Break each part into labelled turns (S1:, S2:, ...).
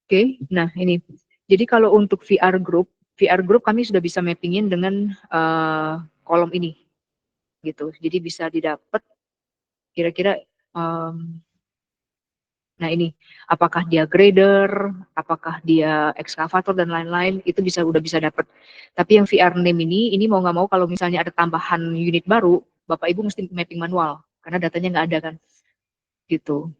S1: Oke, nah ini. Jadi kalau untuk VR group kami sudah bisa mappingin dengan kolom ini, gitu. Jadi bisa didapat kira-kira, nah ini, apakah dia grader, apakah dia ekskavator dan lain-lain, itu udah bisa dapat. Tapi yang VR name ini mau nggak mau kalau misalnya ada tambahan unit baru, Bapak Ibu mesti mapping manual, karena datanya nggak ada kan, gitu.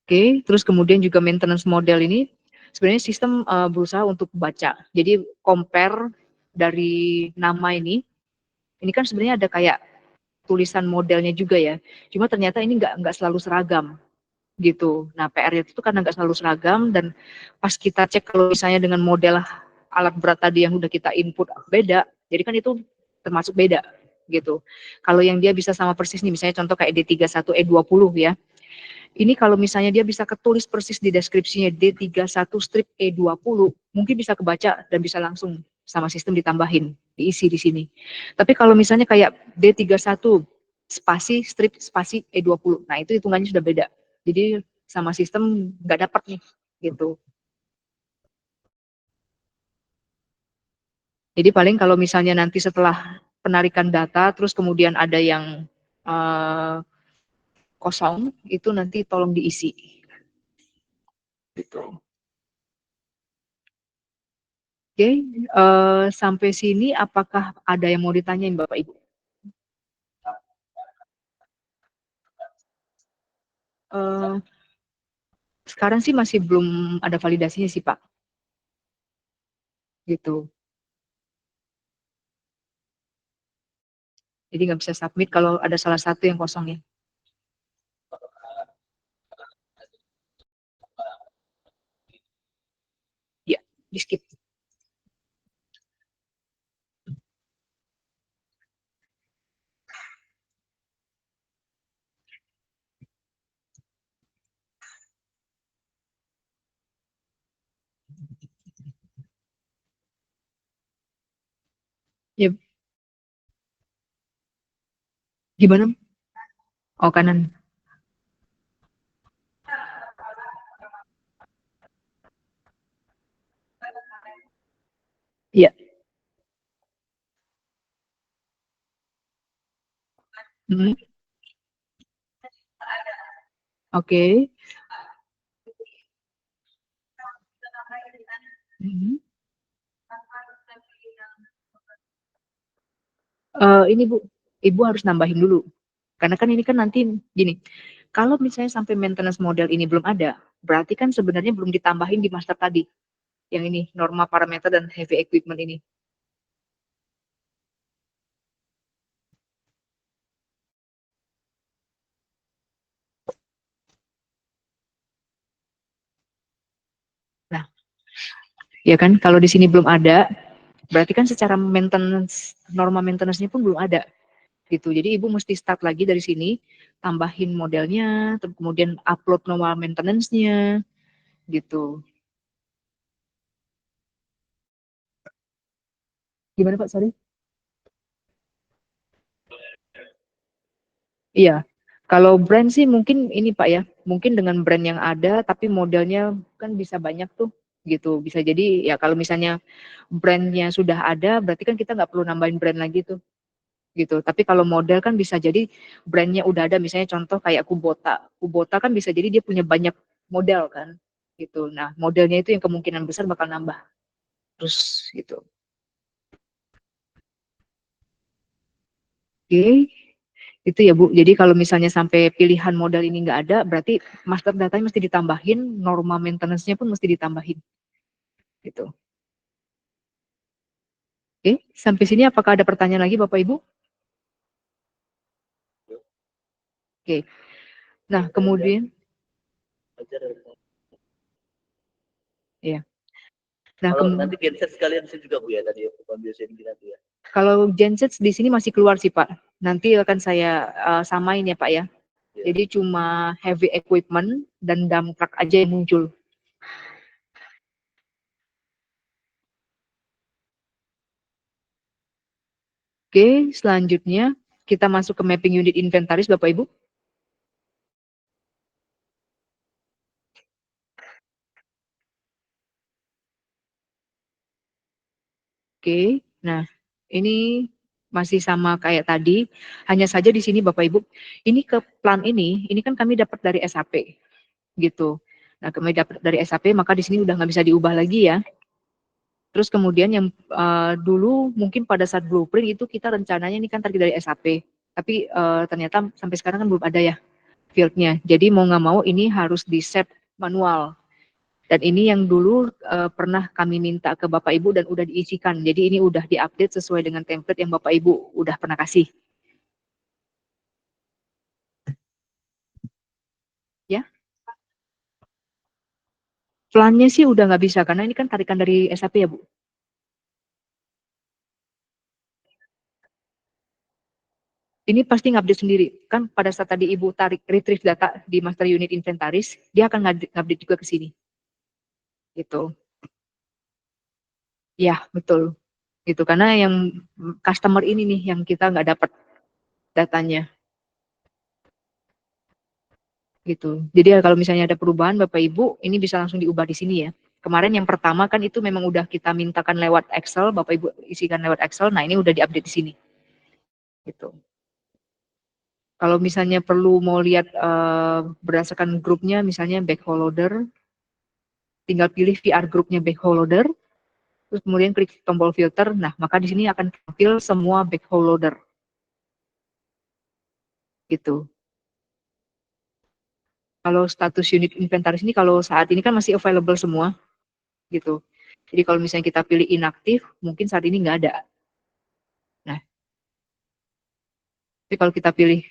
S1: Oke, terus kemudian juga maintenance model ini sebenarnya sistem berusaha untuk baca. Jadi compare dari nama ini kan sebenarnya ada kayak tulisan modelnya juga ya. Cuma ternyata ini nggak selalu seragam gitu. Nah, PR-nya itu karena nggak selalu seragam dan pas kita cek kalau misalnya dengan model alat berat tadi yang udah kita input beda, jadi kan itu termasuk beda gitu. Kalau yang dia bisa sama persis nih, misalnya contoh kayak D31 E20 ya. Ini kalau misalnya dia bisa ketulis persis di deskripsinya D31 strip E20, mungkin bisa kebaca dan bisa langsung sama sistem ditambahin, diisi di sini. Tapi kalau misalnya kayak D31 spasi strip spasi E20, nah itu hitungannya sudah beda. Jadi sama sistem nggak dapat nih, gitu. Jadi paling kalau misalnya nanti setelah penarikan data, terus kemudian ada yang uh, kosong, itu nanti tolong diisi. Gitu. Oke, sampai sini apakah ada yang mau ditanyain Bapak Ibu? Uh, sekarang sih masih belum ada validasinya sih Pak, gitu. Jadi nggak bisa submit kalau ada salah satu yang kosong ya. Ya, di skip. Ya, gimana? Oh kanan. Iya. Hmm. Oke. Hmm. Ini Bu, Ibu harus nambahin dulu. Karena kan ini kan nanti gini, kalau misalnya sampai maintenance model ini belum ada, berarti kan sebenarnya belum ditambahin di master tadi, yang ini, norma parameter dan heavy equipment ini. Nah, ya kan, kalau di sini belum ada, berarti kan secara maintenance, norma maintenance-nya pun belum ada, gitu. Jadi Ibu mesti start lagi dari sini, tambahin modelnya, kemudian upload norma maintenance-nya, gitu. Gimana Pak, sorry? Iya, kalau brand sih mungkin ini Pak ya, mungkin dengan brand yang ada tapi modelnya kan bisa banyak tuh gitu. Bisa jadi ya kalau misalnya brandnya sudah ada berarti kan kita nggak perlu nambahin brand lagi tuh gitu. Tapi kalau model kan bisa jadi brandnya udah ada misalnya contoh kayak Kubota. Kubota kan bisa jadi dia punya banyak model kan gitu. Nah modelnya itu yang kemungkinan besar bakal nambah terus gitu. Oke. Itu ya Bu, jadi kalau misalnya sampai pilihan modal ini nggak ada, berarti master datanya mesti ditambahin, norma maintenance-nya pun mesti ditambahin. Gitu. Oke, sampai sini apakah ada pertanyaan lagi Bapak Ibu? Oke, nah kemudian, ya. Nah,
S2: kalau nanti genset sekalian saya juga Bu ya tadi ya, biasanya nanti ya.
S1: Kalau genset di sini masih keluar sih Pak. Nanti akan saya samain ya Pak ya. Jadi cuma heavy equipment dan dump truck aja yang muncul. Oke, selanjutnya kita masuk ke mapping unit inventaris Bapak Ibu. Oke, nah ini masih sama kayak tadi, hanya saja di sini Bapak Ibu, ini ke plan ini kan kami dapat dari SAP, gitu. Nah kami dapat dari SAP maka di sini udah nggak bisa diubah lagi ya. Terus kemudian yang, dulu mungkin pada saat blueprint itu kita rencananya ini kan tadi dari SAP, tapi, ternyata sampai sekarang kan belum ada ya field-nya. Jadi mau nggak mau ini harus di-set manual. Dan ini yang dulu, pernah kami minta ke Bapak Ibu dan udah diisikan. Jadi ini udah di-update sesuai dengan template yang Bapak Ibu udah pernah kasih. Ya, plan-nya sih udah nggak bisa karena ini kan tarikan dari SAP ya, Bu. Ini pasti ngupdate sendiri. Kan pada saat tadi Ibu tarik retrieve data di master unit inventaris, dia akan ngupdate juga ke sini, gitu. Ya, betul. Gitu, karena yang customer ini nih yang kita nggak dapat datanya, gitu. Jadi ya kalau misalnya ada perubahan Bapak Ibu, ini bisa langsung diubah di sini ya. Kemarin yang pertama kan itu memang udah kita mintakan lewat Excel, Bapak Ibu isikan lewat Excel, nah ini udah diupdate di sini, gitu. Kalau misalnya perlu mau lihat berdasarkan grupnya, misalnya backhoe loader, tinggal pilih VR grupnya backhoe loader, terus kemudian klik tombol filter, nah maka di sini akan tampil semua backhoe loader, gitu. Kalau status unit inventaris ini kalau saat ini kan masih available semua, gitu. Jadi kalau misalnya kita pilih inaktif, mungkin saat ini nggak ada. Nah, tapi kalau kita pilih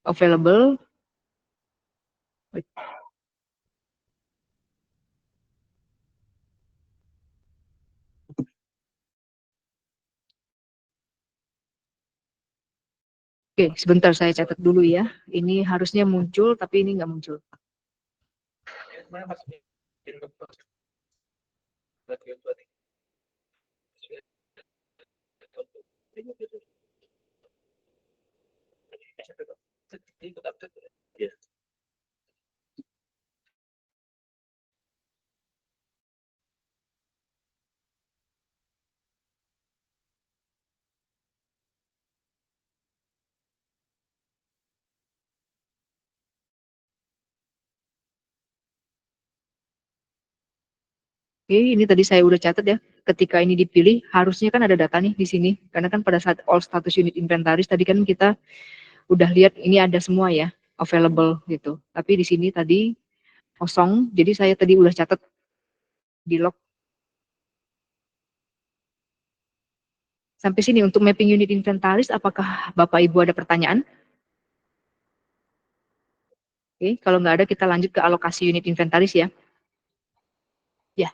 S1: available, oke, sebentar saya catat dulu ya. Ini harusnya muncul, tapi ini nggak muncul.
S2: Iya.
S1: Oke, ini tadi saya udah catat ya. Ketika ini dipilih, harusnya kan ada data nih di sini. Karena kan pada saat all status unit inventaris tadi kan kita udah lihat ini ada semua ya, available gitu. Tapi di sini tadi kosong, jadi saya tadi udah catat di log. Sampai sini untuk mapping unit inventaris, apakah Bapak Ibu ada pertanyaan? Oke, kalau nggak ada kita lanjut ke alokasi unit inventaris ya. Ya,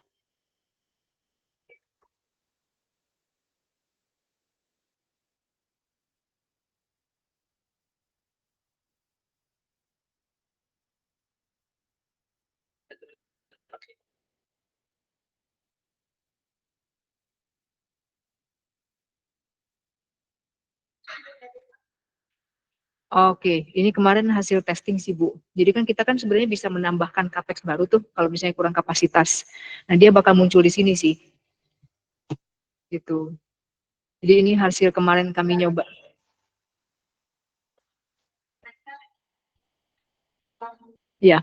S1: oke. Ini kemarin hasil testing sih Bu. Jadi kan kita kan sebenarnya bisa menambahkan capex baru tuh kalau misalnya kurang kapasitas. Nah dia bakal muncul di sini sih, gitu. Jadi ini hasil kemarin kami nyoba. Ya,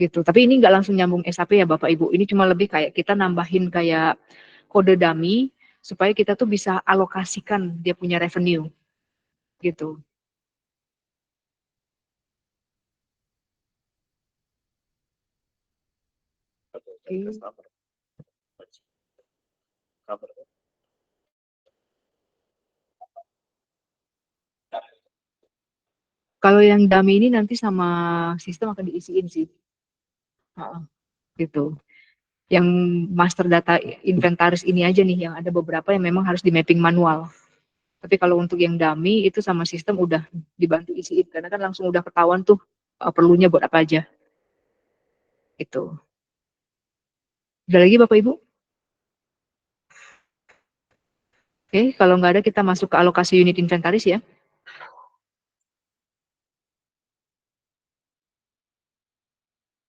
S1: gitu. Tapi ini nggak langsung nyambung SAP ya Bapak Ibu. Ini cuma lebih kayak kita nambahin kayak kode dummy supaya kita tuh bisa alokasikan dia punya revenue, gitu. Oke. Kalau yang dummy ini nanti sama sistem akan diisiin sih. Heeh, gitu. Yang master data inventaris ini aja nih yang ada beberapa yang memang harus di mapping manual. Tapi kalau untuk yang dummy itu sama sistem udah dibantu isiin karena kan langsung udah ketahuan tuh perlunya buat apa aja. Itu. Ada lagi Bapak Ibu? Oke, kalau nggak ada kita masuk ke alokasi unit inventaris ya.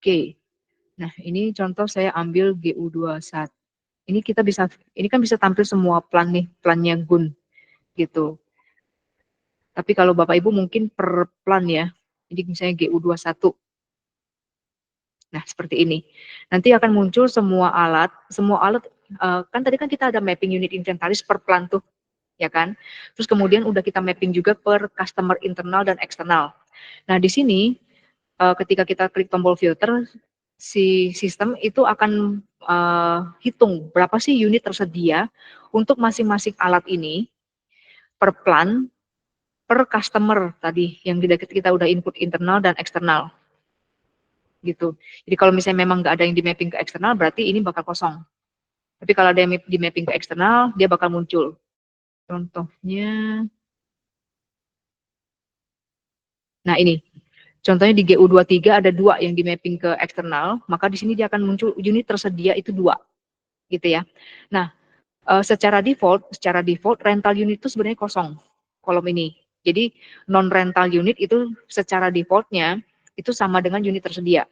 S1: Oke. Nah, ini contoh saya ambil GU21. Ini kan bisa tampil semua plan nih, plannya Gun gitu. Tapi kalau Bapak Ibu mungkin per plan ya. Jadi misalnya GU21. Nah, seperti ini. Nanti akan muncul semua alat kan tadi kan kita ada mapping unit inventaris per plan tuh, ya kan? Terus kemudian udah kita mapping juga per customer internal dan eksternal. Nah, di sini ketika kita klik tombol filter, si sistem itu akan hitung berapa sih unit tersedia untuk masing-masing alat ini per plan, per customer tadi yang kita udah input internal dan eksternal gitu. Jadi kalau misalnya memang nggak ada yang di mapping ke eksternal, berarti ini bakal kosong. Tapi kalau ada yang di mapping ke eksternal, dia bakal muncul. Contohnya, nah ini. Contohnya di GU23 ada 2 yang di mapping ke eksternal, maka di sini dia akan muncul unit tersedia itu 2, gitu ya. Nah, secara default rental unit itu sebenarnya kosong kolom ini. Jadi non rental unit itu secara defaultnya itu sama dengan unit tersedia.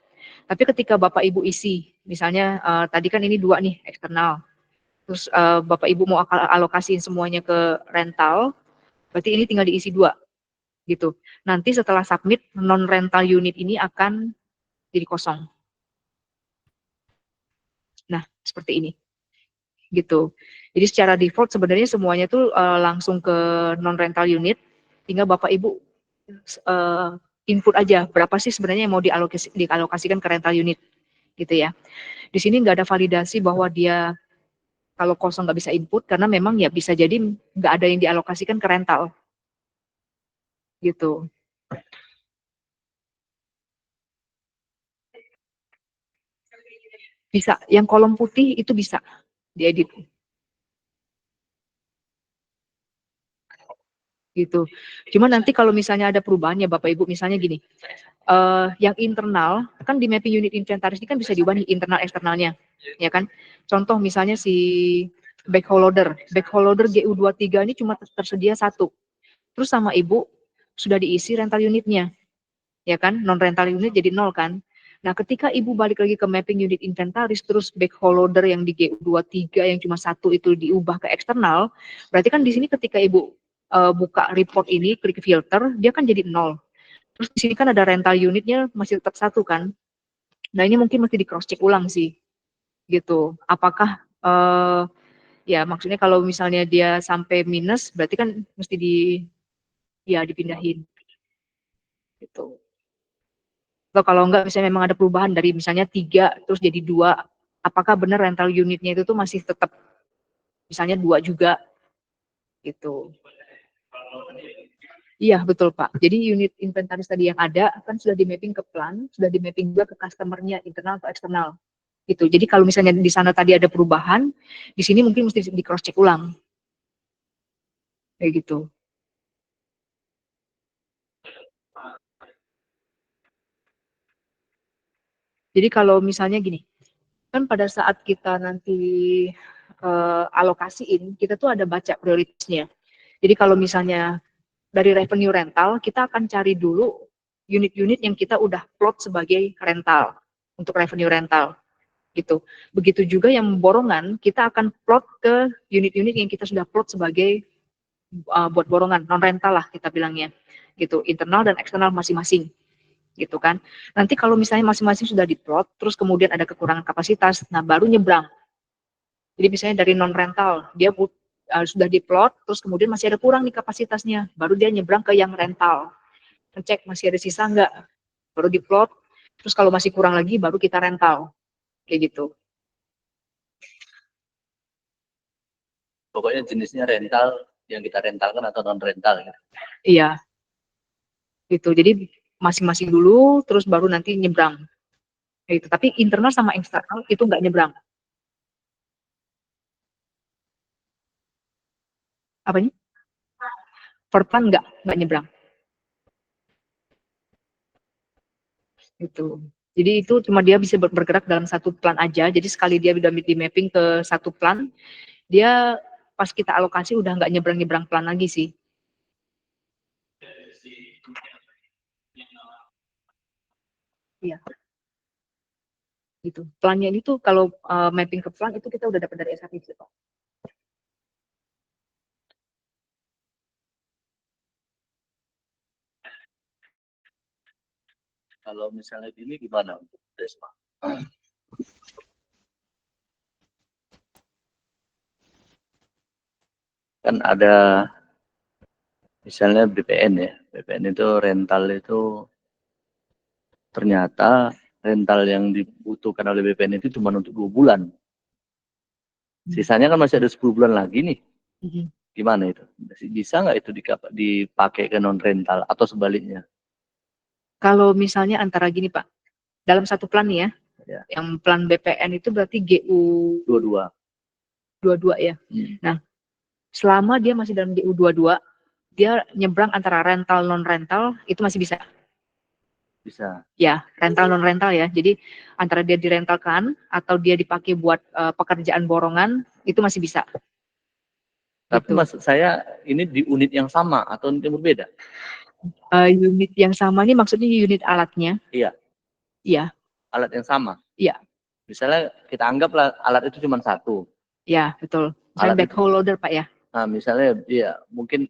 S1: Tapi ketika Bapak Ibu isi, misalnya tadi kan ini 2 nih eksternal, terus Bapak Ibu mau alokasiin semuanya ke rental, berarti ini tinggal diisi 2 gitu. Nanti setelah submit non rental unit ini akan jadi kosong. Nah, seperti ini gitu. Jadi secara default sebenarnya semuanya tuh langsung ke non rental unit, tinggal Bapak Ibu input aja berapa sih sebenarnya yang mau dialokasikan ke rental unit gitu ya. Di sini nggak ada validasi bahwa dia kalau kosong nggak bisa input karena memang ya bisa jadi nggak ada yang dialokasikan ke rental gitu. Bisa, yang kolom putih itu bisa diedit gitu. Cuma nanti kalau misalnya ada perubahan ya Bapak Ibu, misalnya gini, yang internal kan di mapping unit inventaris ini kan bisa diubah nih internal eksternalnya, ya kan? Contoh misalnya si backhaul loader GU23 ini cuma tersedia 1, terus sama Ibu sudah diisi rental unitnya, ya kan? Non rental unit jadi 0 kan? Nah, ketika Ibu balik lagi ke mapping unit inventaris, terus backhaul loader yang di GU23 yang cuma 1 itu diubah ke eksternal, berarti kan di sini ketika Ibu buka report ini, klik filter, dia kan jadi 0. Terus di sini kan ada rental unitnya masih tetap 1 kan? Nah, ini mungkin mesti di cross check ulang sih, gitu. Apakah ya maksudnya kalau misalnya dia sampai minus, berarti kan mesti ya dipindahin, gitu. Atau kalau enggak misalnya memang ada perubahan dari misalnya 3 terus jadi 2, apakah benar rental unitnya itu tuh masih tetap misalnya 2 juga, gitu. Iya, betul Pak. Jadi unit inventaris tadi yang ada kan sudah di-mapping ke plan, sudah di-mapping juga ke customer-nya, internal atau eksternal, gitu. Jadi kalau misalnya di sana tadi ada perubahan, di sini mungkin mesti di cross check ulang, kayak gitu. Jadi kalau misalnya gini, kan pada saat kita nanti alokasiin, kita tuh ada baca prioritasnya. Jadi kalau misalnya dari revenue rental, kita akan cari dulu unit-unit yang kita udah plot sebagai rental, untuk revenue rental, gitu. Begitu juga yang borongan, kita akan plot ke unit-unit yang kita sudah plot sebagai buat borongan, non rental lah kita bilangnya, gitu. Internal dan eksternal masing-masing, gitu kan. Nanti kalau misalnya masing-masing sudah diplot, terus kemudian ada kekurangan kapasitas, nah baru nyebrang. Jadi misalnya dari non rental, dia sudah diplot, terus kemudian masih ada kurang nih kapasitasnya, baru dia nyebrang ke yang rental. Ngecek masih ada sisa nggak, baru diplot, terus kalau masih kurang lagi baru kita rental, kayak gitu.
S2: Pokoknya jenisnya rental yang kita rentalkan atau non rental gitu.
S1: Iya, gitu. Jadi masing-masing dulu, terus baru nanti nyebrang. Gitu. Tapi internal sama eksternal itu nggak nyebrang. Apanya? Per plan nggak nyebrang. Gitu. Jadi itu cuma dia bisa bergerak dalam satu plan aja. Jadi sekali dia udah di mapping ke satu plan, dia pas kita alokasi udah nggak nyebrang-nyebrang plan lagi sih. Iya. Gitu. Plannya ini tuh kalau mapping ke plan itu kita udah dapat dari SHPC, Pak.
S2: Kalau misalnya gini gimana untuk Desma? Kan ada misalnya BPN ya, BPN itu rental itu ternyata rental yang dibutuhkan oleh BPN itu cuma untuk 2 bulan. Sisanya kan masih ada 10 bulan lagi nih. Gimana itu? Bisa nggak itu dipakai ke non rental atau sebaliknya?
S1: Kalau misalnya antara gini Pak, dalam satu plan nih
S2: Ya.
S1: yang plan BPN itu berarti GU 22 ya. Nah, selama dia masih dalam GU 22, dia nyebrang antara rental non rental itu masih bisa.
S2: Bisa.
S1: Ya, rental non rental ya. Jadi antara dia direntalkan atau dia dipakai buat pekerjaan borongan itu masih bisa.
S2: Tapi
S1: Gitu.
S2: maksud saya ini di unit yang sama atau unit yang berbeda?
S1: Unit yang sama ini maksudnya unit alatnya.
S2: Iya.
S1: Iya.
S2: Alat yang sama.
S1: Iya.
S2: Misalnya kita anggaplah alat itu cuma satu.
S1: Ya, betul. Misalnya backhoe loader Pak ya.
S2: Nah, misalnya ya mungkin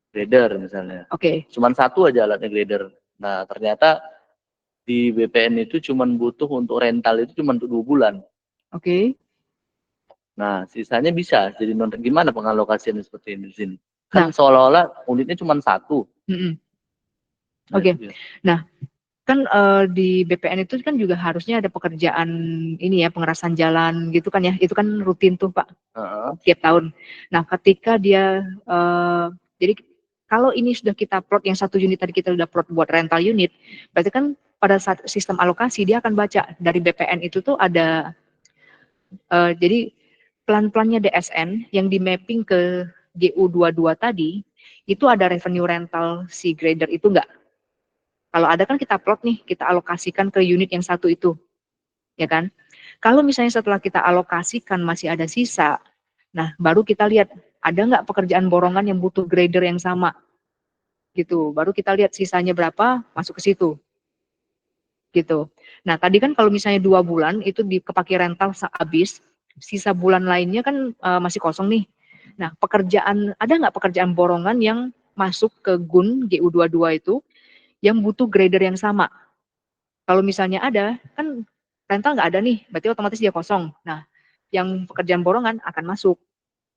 S2: grader misalnya.
S1: Oke.
S2: Cuman satu aja alatnya grader. Nah, ternyata di BPN itu cuman butuh untuk rental itu cuma untuk 2 bulan.
S1: Oke.
S2: Nah, sisanya bisa. Jadi gimana pengalokasian seperti ini di sini? Kan seolah-olah unitnya cuma satu.
S1: Oke. Nah, kan di BPN itu kan juga harusnya ada pekerjaan ini ya, pengerasan jalan gitu kan ya. Itu kan rutin tuh Pak. Tiap tahun. Nah, ketika dia jadi kalau ini sudah kita plot yang satu unit tadi kita sudah plot buat rental unit, berarti kan pada saat sistem alokasi dia akan baca dari BPN itu tuh ada jadi plan-plannya DSN yang di mapping ke GU22 tadi itu ada revenue rental si grader itu enggak? Kalau ada kan kita plot nih, kita alokasikan ke unit yang satu itu, ya kan? Kalau misalnya setelah kita alokasikan masih ada sisa, nah baru kita lihat ada nggak pekerjaan borongan yang butuh grader yang sama, gitu. Baru kita lihat sisanya berapa, masuk ke situ, gitu. Nah tadi kan kalau misalnya 2 bulan itu kepake rental habis, sisa bulan lainnya kan masih kosong nih. Nah pekerjaan ada nggak pekerjaan borongan yang masuk ke GUN GU22 itu yang butuh grader yang sama? Kalau misalnya ada, kan rental nggak ada nih, berarti otomatis dia kosong. Nah, yang pekerjaan borongan akan masuk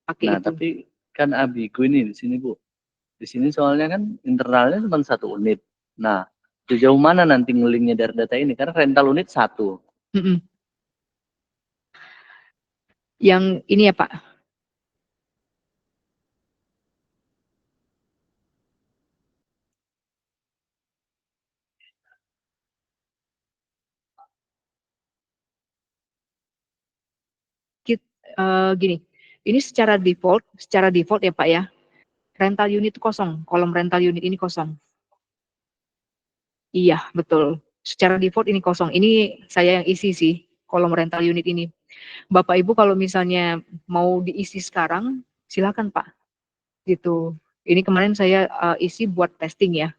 S1: pakai
S2: Nah,
S1: itu.
S2: tapi kan ambigu ini di sini, Bu. Di sini soalnya kan internalnya cuma satu unit. Nah, sejauh mana nanti ngelinknya dari data ini? Karena rental unit satu.
S1: Yang ini ya Pak, gini, ini secara default ya Pak ya, rental unit itu kosong, kolom rental unit ini kosong. Iya, betul. Secara default ini kosong. Ini saya yang isi sih, kolom rental unit ini. Bapak Ibu kalau misalnya mau diisi sekarang, silakan Pak. Gitu. Ini kemarin saya isi buat testing ya.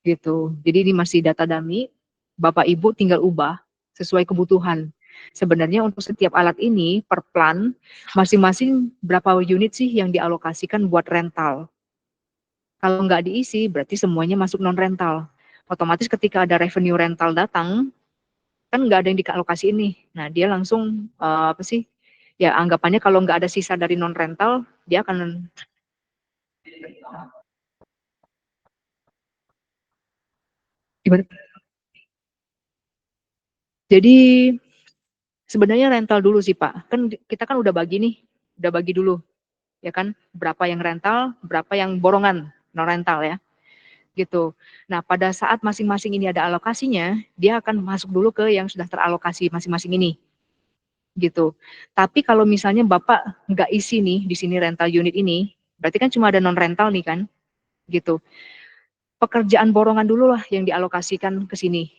S1: Gitu. Jadi ini masih data dummy, Bapak Ibu tinggal ubah sesuai kebutuhan. Sebenarnya untuk setiap alat ini per plan masing-masing berapa unit sih yang dialokasikan buat rental. Kalau nggak diisi berarti semuanya masuk non rental. Otomatis ketika ada revenue rental datang kan nggak ada yang dialokasi ini. Nah dia langsung apa sih? Ya anggapannya kalau nggak ada sisa dari non rental dia akan gimana? Jadi sebenarnya rental dulu sih Pak. Kan kita kan udah bagi nih, udah bagi dulu, ya kan? Berapa yang rental, berapa yang borongan, non rental ya, gitu. Nah pada saat masing-masing ini ada alokasinya, dia akan masuk dulu ke yang sudah teralokasi masing-masing ini, gitu. Tapi kalau misalnya Bapak nggak isi nih di sini rental unit ini, berarti kan cuma ada non rental nih kan, gitu. Pekerjaan borongan dulu lah yang dialokasikan ke sini.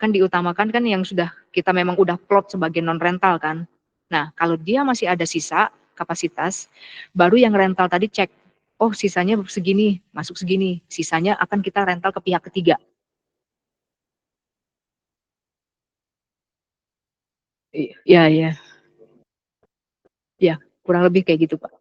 S1: Kan diutamakan kan yang sudah kita memang udah plot sebagai non rental kan. Nah, kalau dia masih ada sisa kapasitas, baru yang rental tadi cek, oh sisanya segini, masuk segini, sisanya akan kita rental ke pihak ketiga. Iya iya. Iya, kurang lebih kayak gitu, Pak.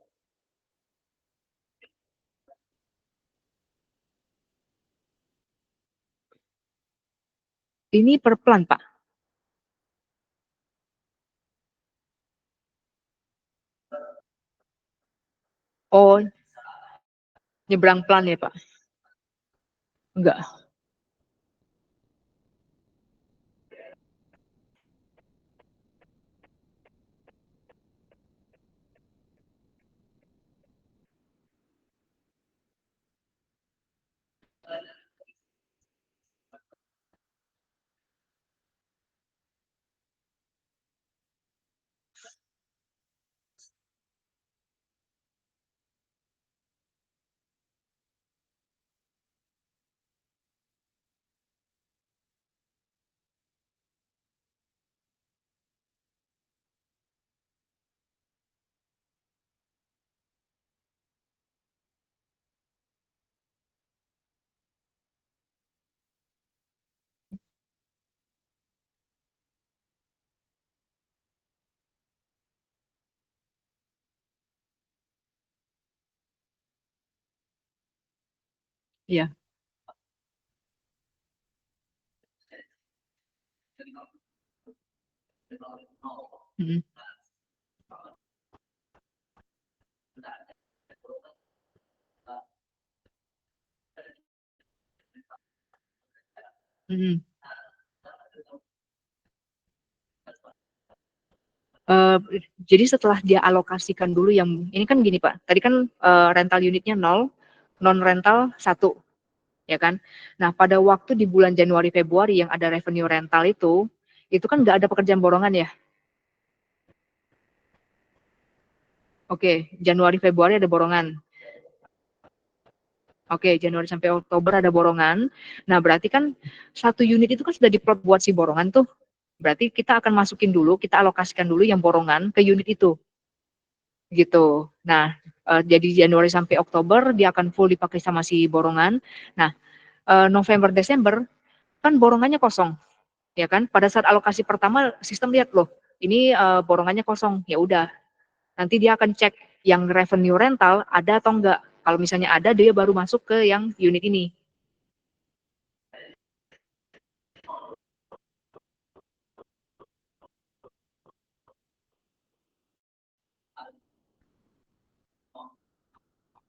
S1: Ini per plan, Pak. Oh, nyebrang plan ya, Pak? Enggak. Iya. Mhm. Mhm. Jadi setelah dia alokasikan dulu yang ini kan gini, Pak, tadi kan, rental unitnya 0, non rental 1, ya kan. Nah, pada waktu di bulan Januari, Februari yang ada revenue rental itu kan nggak ada pekerjaan borongan ya. Oke, Januari, Februari ada borongan. Oke, Januari sampai Oktober ada borongan. Nah, berarti kan satu unit itu kan sudah diplot buat si borongan tuh. Berarti kita akan masukin dulu, kita alokasikan dulu yang borongan ke unit itu, gitu. Nah, jadi Januari sampai Oktober dia akan full dipakai sama si borongan. Nah, November, Desember kan borongannya kosong, ya kan? Pada saat alokasi pertama sistem lihat loh, ini borongannya kosong, ya udah. Nanti dia akan cek yang revenue rental ada atau enggak. Kalau misalnya ada, dia baru masuk ke yang unit ini.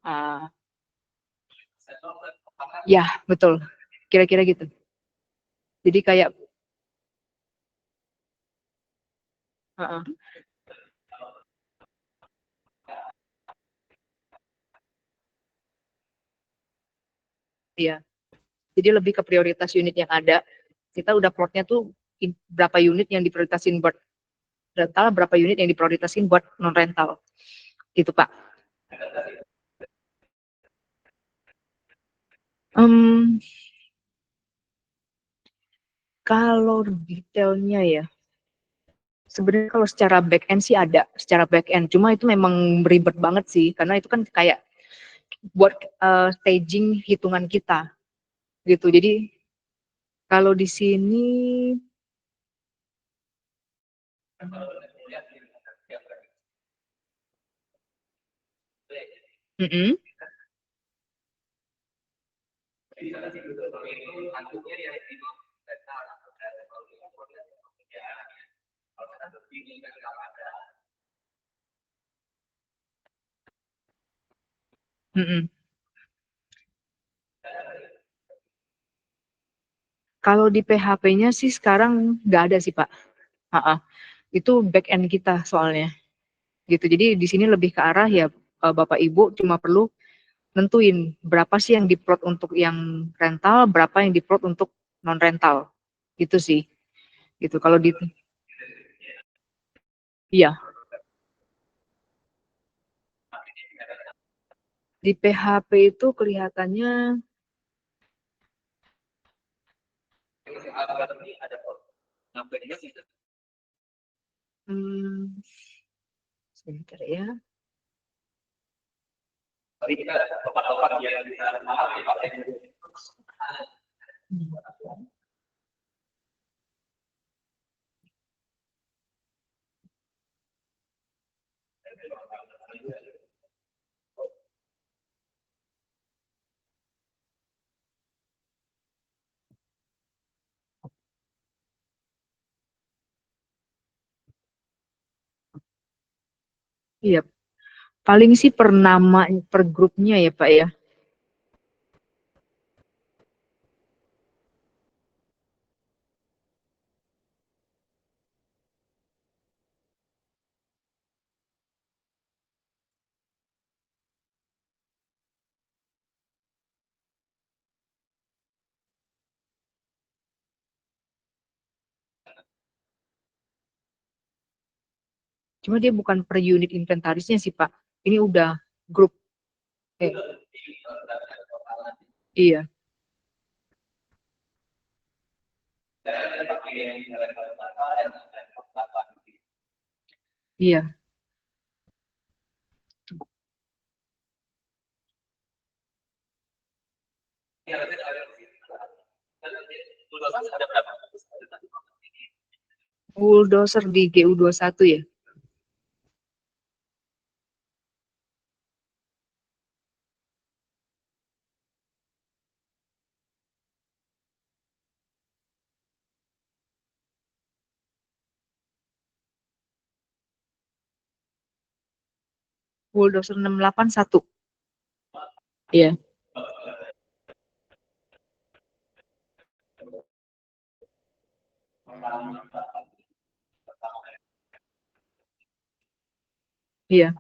S1: Uh, ya, betul. Kira-kira gitu. Jadi kayak, uh, iya. Jadi lebih ke prioritas unit yang ada. Kita udah plotnya tuh berapa unit yang diprioritasin buat rental, berapa unit yang diprioritasin buat non rental. Gitu, Pak. Um, kalau detailnya ya, sebenarnya kalau secara back end sih ada, secara back end. Cuma itu memang ribet banget sih, karena itu kan kayak buat staging hitungan kita gitu. Jadi kalau di sini, mm -mm, mm -mm. Kalau di PHP-nya sih sekarang nggak ada sih Pak. Ha-ha. Itu back end kita soalnya gitu. Jadi di sini lebih ke arah ya Bapak Ibu cuma perlu nentuin berapa sih yang diplot untuk yang rental, berapa yang diplot untuk non rental. Gitu sih. Gitu. Kalau di iya, di PHP itu kelihatannya hmm, sebentar ya. Iya, paling sih per nama, per grupnya ya Pak ya. Cuma dia bukan per unit inventarisnya sih Pak. Ini udah grup. Eh, iya, iya. Bulldozer di GU21 ya. Bulldozer 681. Iya, iya.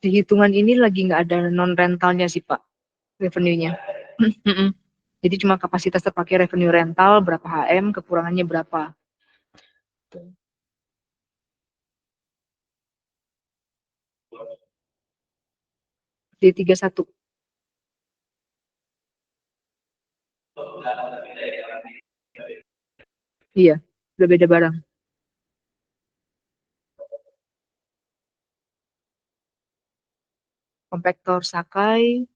S1: Di hitungan ini lagi nggak ada non rentalnya sih Pak, revenue-nya. Jadi cuma kapasitas terpakai revenue rental berapa HM, kekurangannya berapa. D31. Iya, udah beda barang. Kompaktor Sakai,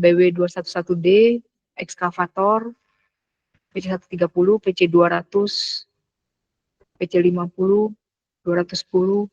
S1: BW211D, ekskavator, PC130, PC200, PC50, 210.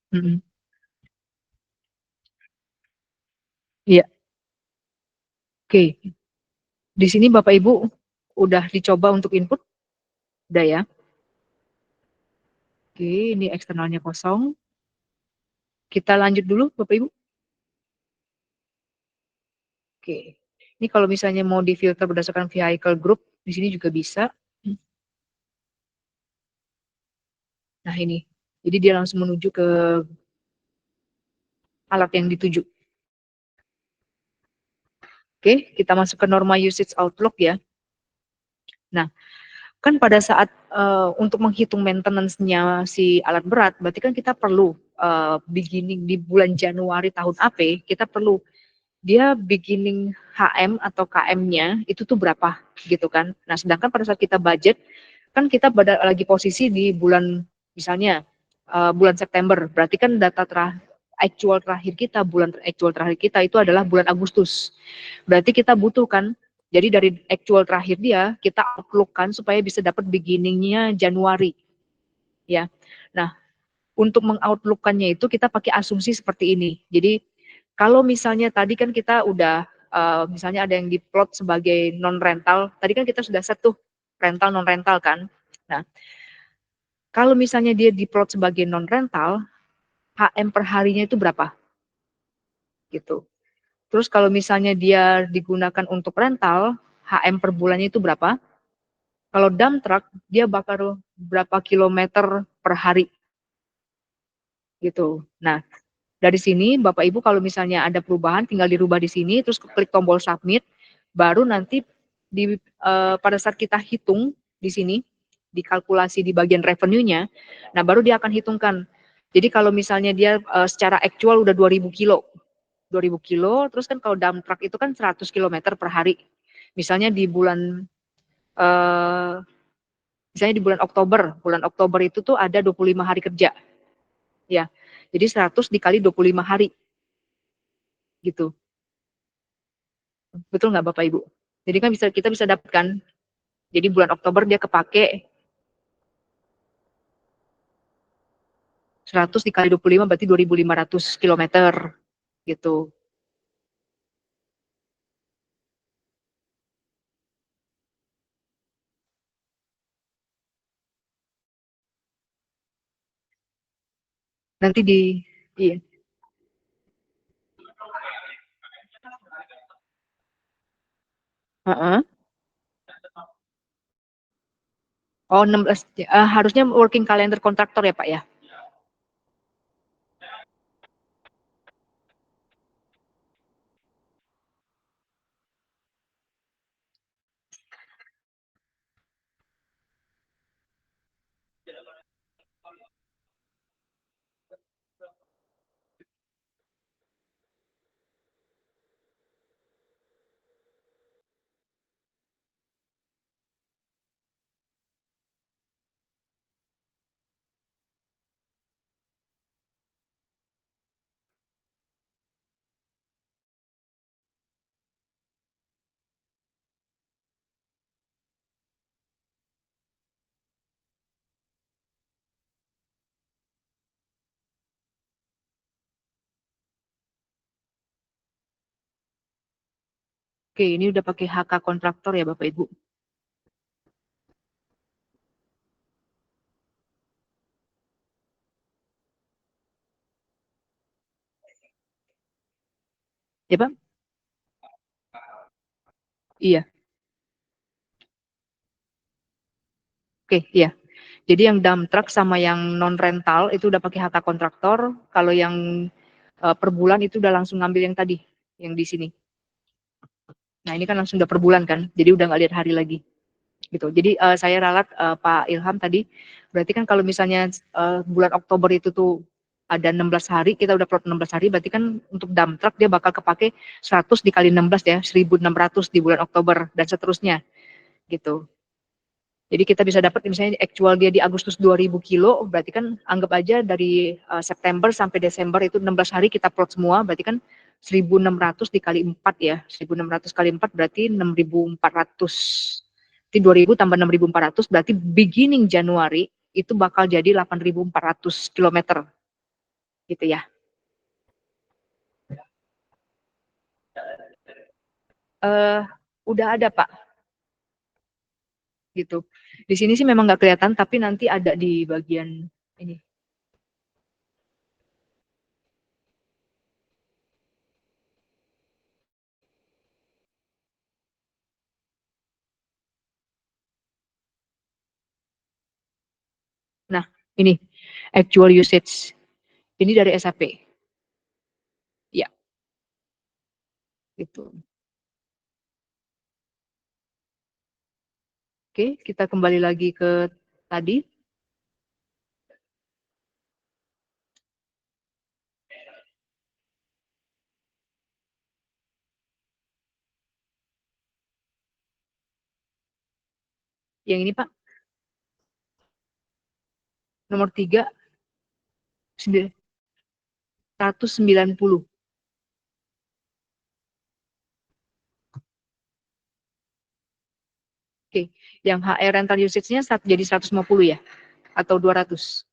S1: Mm-mm. Iya, oke. Di sini Bapak Ibu udah dicoba untuk input, udah ya. Oke, ini eksternalnya kosong. Kita lanjut dulu Bapak Ibu. Oke. Ini kalau misalnya mau difilter berdasarkan vehicle group, di sini juga bisa. Nah ini, jadi dia langsung menuju ke alat yang dituju. Oke, kita masuk ke norma usage outlook ya. Nah, kan pada saat untuk menghitung maintenance-nya si alat berat, berarti kan kita perlu beginning di bulan Januari tahun AP, kita perlu dia beginning HM atau KM-nya itu tuh berapa gitu kan. Nah, sedangkan pada saat kita budget, kan kita lagi posisi di bulan misalnya bulan September, berarti kan data actual terakhir kita, bulan actual terakhir kita itu adalah bulan Agustus. Berarti kita butuh kan, jadi dari actual terakhir dia, kita outlook-kan supaya bisa dapat beginning-nya Januari. Ya. Nah, untuk mengoutlook-kannya itu kita pakai asumsi seperti ini. Jadi, kalau misalnya tadi kan kita udah, misalnya ada yang diplot sebagai non-rental, tadi kan kita sudah set tuh, rental, non-rental kan. Nah, kalau misalnya dia diplot sebagai non-rental, HM per harinya itu berapa? Gitu. Terus kalau misalnya dia digunakan untuk rental, HM per bulannya itu berapa? Kalau dump truck, dia bakal berapa kilometer per hari gitu. Nah, dari sini Bapak Ibu kalau misalnya ada perubahan tinggal dirubah di sini, terus klik tombol submit, baru nanti pada saat kita hitung di sini, dikalkulasi di bagian revenue-nya, nah baru dia akan hitungkan. Jadi kalau misalnya dia secara actual udah 2000 kilo, 2000 kilo, terus kan kalau dump truck itu kan 100 kilometer per hari. Misalnya di bulan eh, misalnya di bulan Oktober itu tuh ada 25 hari kerja. Ya. Jadi 100 dikali 25 hari. Gitu. Betul nggak Bapak Ibu? Jadi kan kita bisa dapatkan, jadi bulan Oktober dia kepake 100 dikali 25 berarti 2.500 kilometer gitu. Nanti iya. Heeh. Oh 16, harusnya working calendar kontraktor ya Pak ya? Oke, ini udah pakai HK kontraktor ya Bapak Ibu. Ya Pak? Iya. Oke, iya. Jadi yang dump truck sama yang non rental itu udah pakai HK kontraktor. Kalau yang per bulan itu udah langsung ngambil yang tadi, yang di sini. Nah ini kan langsung udah per bulan kan, jadi udah nggak lihat hari lagi. Gitu. Jadi saya ralat Pak Ilham tadi, berarti kan kalau misalnya bulan Oktober itu tuh ada 16 hari, kita udah plot 16 hari, berarti kan untuk dump truck dia bakal kepake 100 dikali 16 ya, 1.600 di bulan Oktober dan seterusnya gitu. Jadi kita bisa dapat misalnya actual dia di Agustus 2.000 kilo, berarti kan anggap aja dari September sampai Desember itu 16 hari kita plot semua, berarti kan 1.600 dikali 4 ya, 1.600 kali 4 berarti 6.400. Jadi 2.000 tambah 6.400 berarti beginning Januari itu bakal jadi 8.400 kilometer gitu ya. Eh udah ada Pak gitu. Di sini sih memang nggak kelihatan tapi nanti ada di bagian ini. Nah, ini actual usage. Ini dari SAP. Ya, gitu. Oke, kita kembali lagi ke tadi. Yang ini Pak, nomor 3, 190. Oke, yang HR rental usage-nya jadi 150 ya? Atau 200?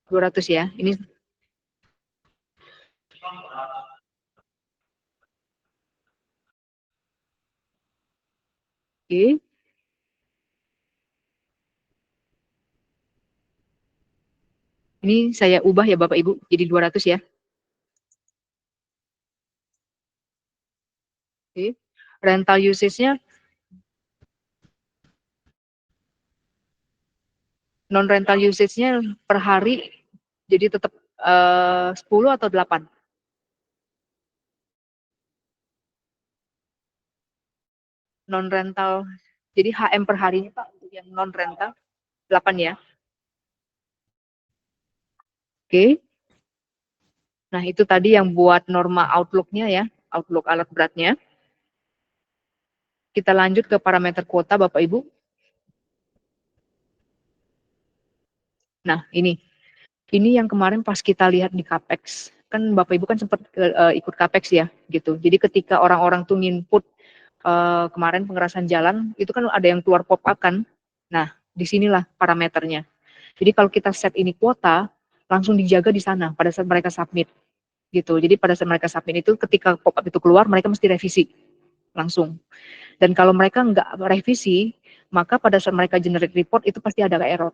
S1: 200 ya. Ini oke. Ini saya ubah ya Bapak Ibu jadi 200 ya. Oke. Rental usage-nya non rental usage-nya per hari jadi tetap 10 atau 8? Non rental. Jadi HM per harinya Pak untuk yang non rental 8 ya. Oke. Nah, itu tadi yang buat norma outlook-nya ya, outlook alat beratnya. Kita lanjut ke parameter kuota Bapak Ibu. Nah, ini yang kemarin pas kita lihat di Capex, kan Bapak Ibu kan sempat ikut Capex ya, gitu. Jadi ketika orang-orang tuh nginput kemarin pengerasan jalan, itu kan ada yang keluar pop up kan. Nah, disinilah parameternya. Jadi kalau kita set ini kuota, langsung dijaga di sana pada saat mereka submit, gitu. Jadi pada saat mereka submit itu, ketika pop up itu keluar, mereka mesti revisi langsung. Dan kalau mereka nggak revisi, maka pada saat mereka generate report itu pasti ada error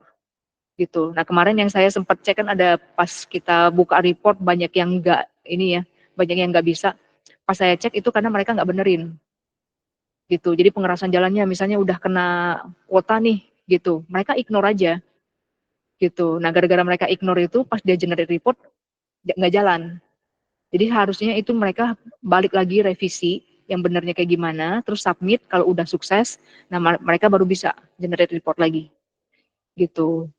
S1: gitu. Nah kemarin yang saya sempat cek kan ada pas kita buka report banyak yang nggak ini ya, banyak yang nggak bisa. Pas saya cek itu karena mereka nggak benerin gitu. Jadi pengerasan jalannya misalnya udah kena kuota nih gitu, mereka ignore aja gitu. Nah gara-gara mereka ignore itu pas dia generate report nggak jalan. Jadi harusnya itu mereka balik lagi revisi yang benernya kayak gimana, terus submit kalau udah sukses, nah mereka baru bisa generate report lagi gitu.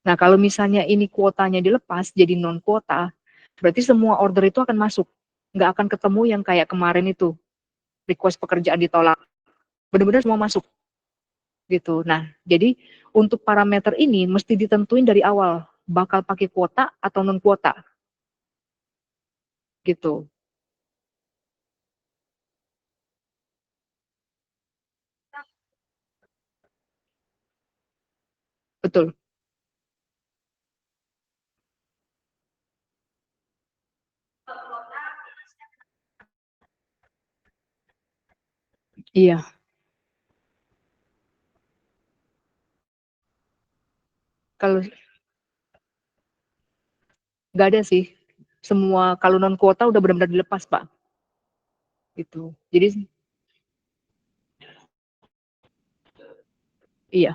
S1: Nah, kalau misalnya ini kuotanya dilepas jadi non kuota, berarti semua order itu akan masuk. Nggak akan ketemu yang kayak kemarin itu, request pekerjaan ditolak. Benar-benar semua masuk gitu. Nah, jadi untuk parameter ini mesti ditentuin dari awal, bakal pakai kuota atau non kuota gitu. Betul. Iya, kalau nggak ada sih. Semua kalau non kuota udah benar-benar dilepas, Pak. Gitu. Jadi iya,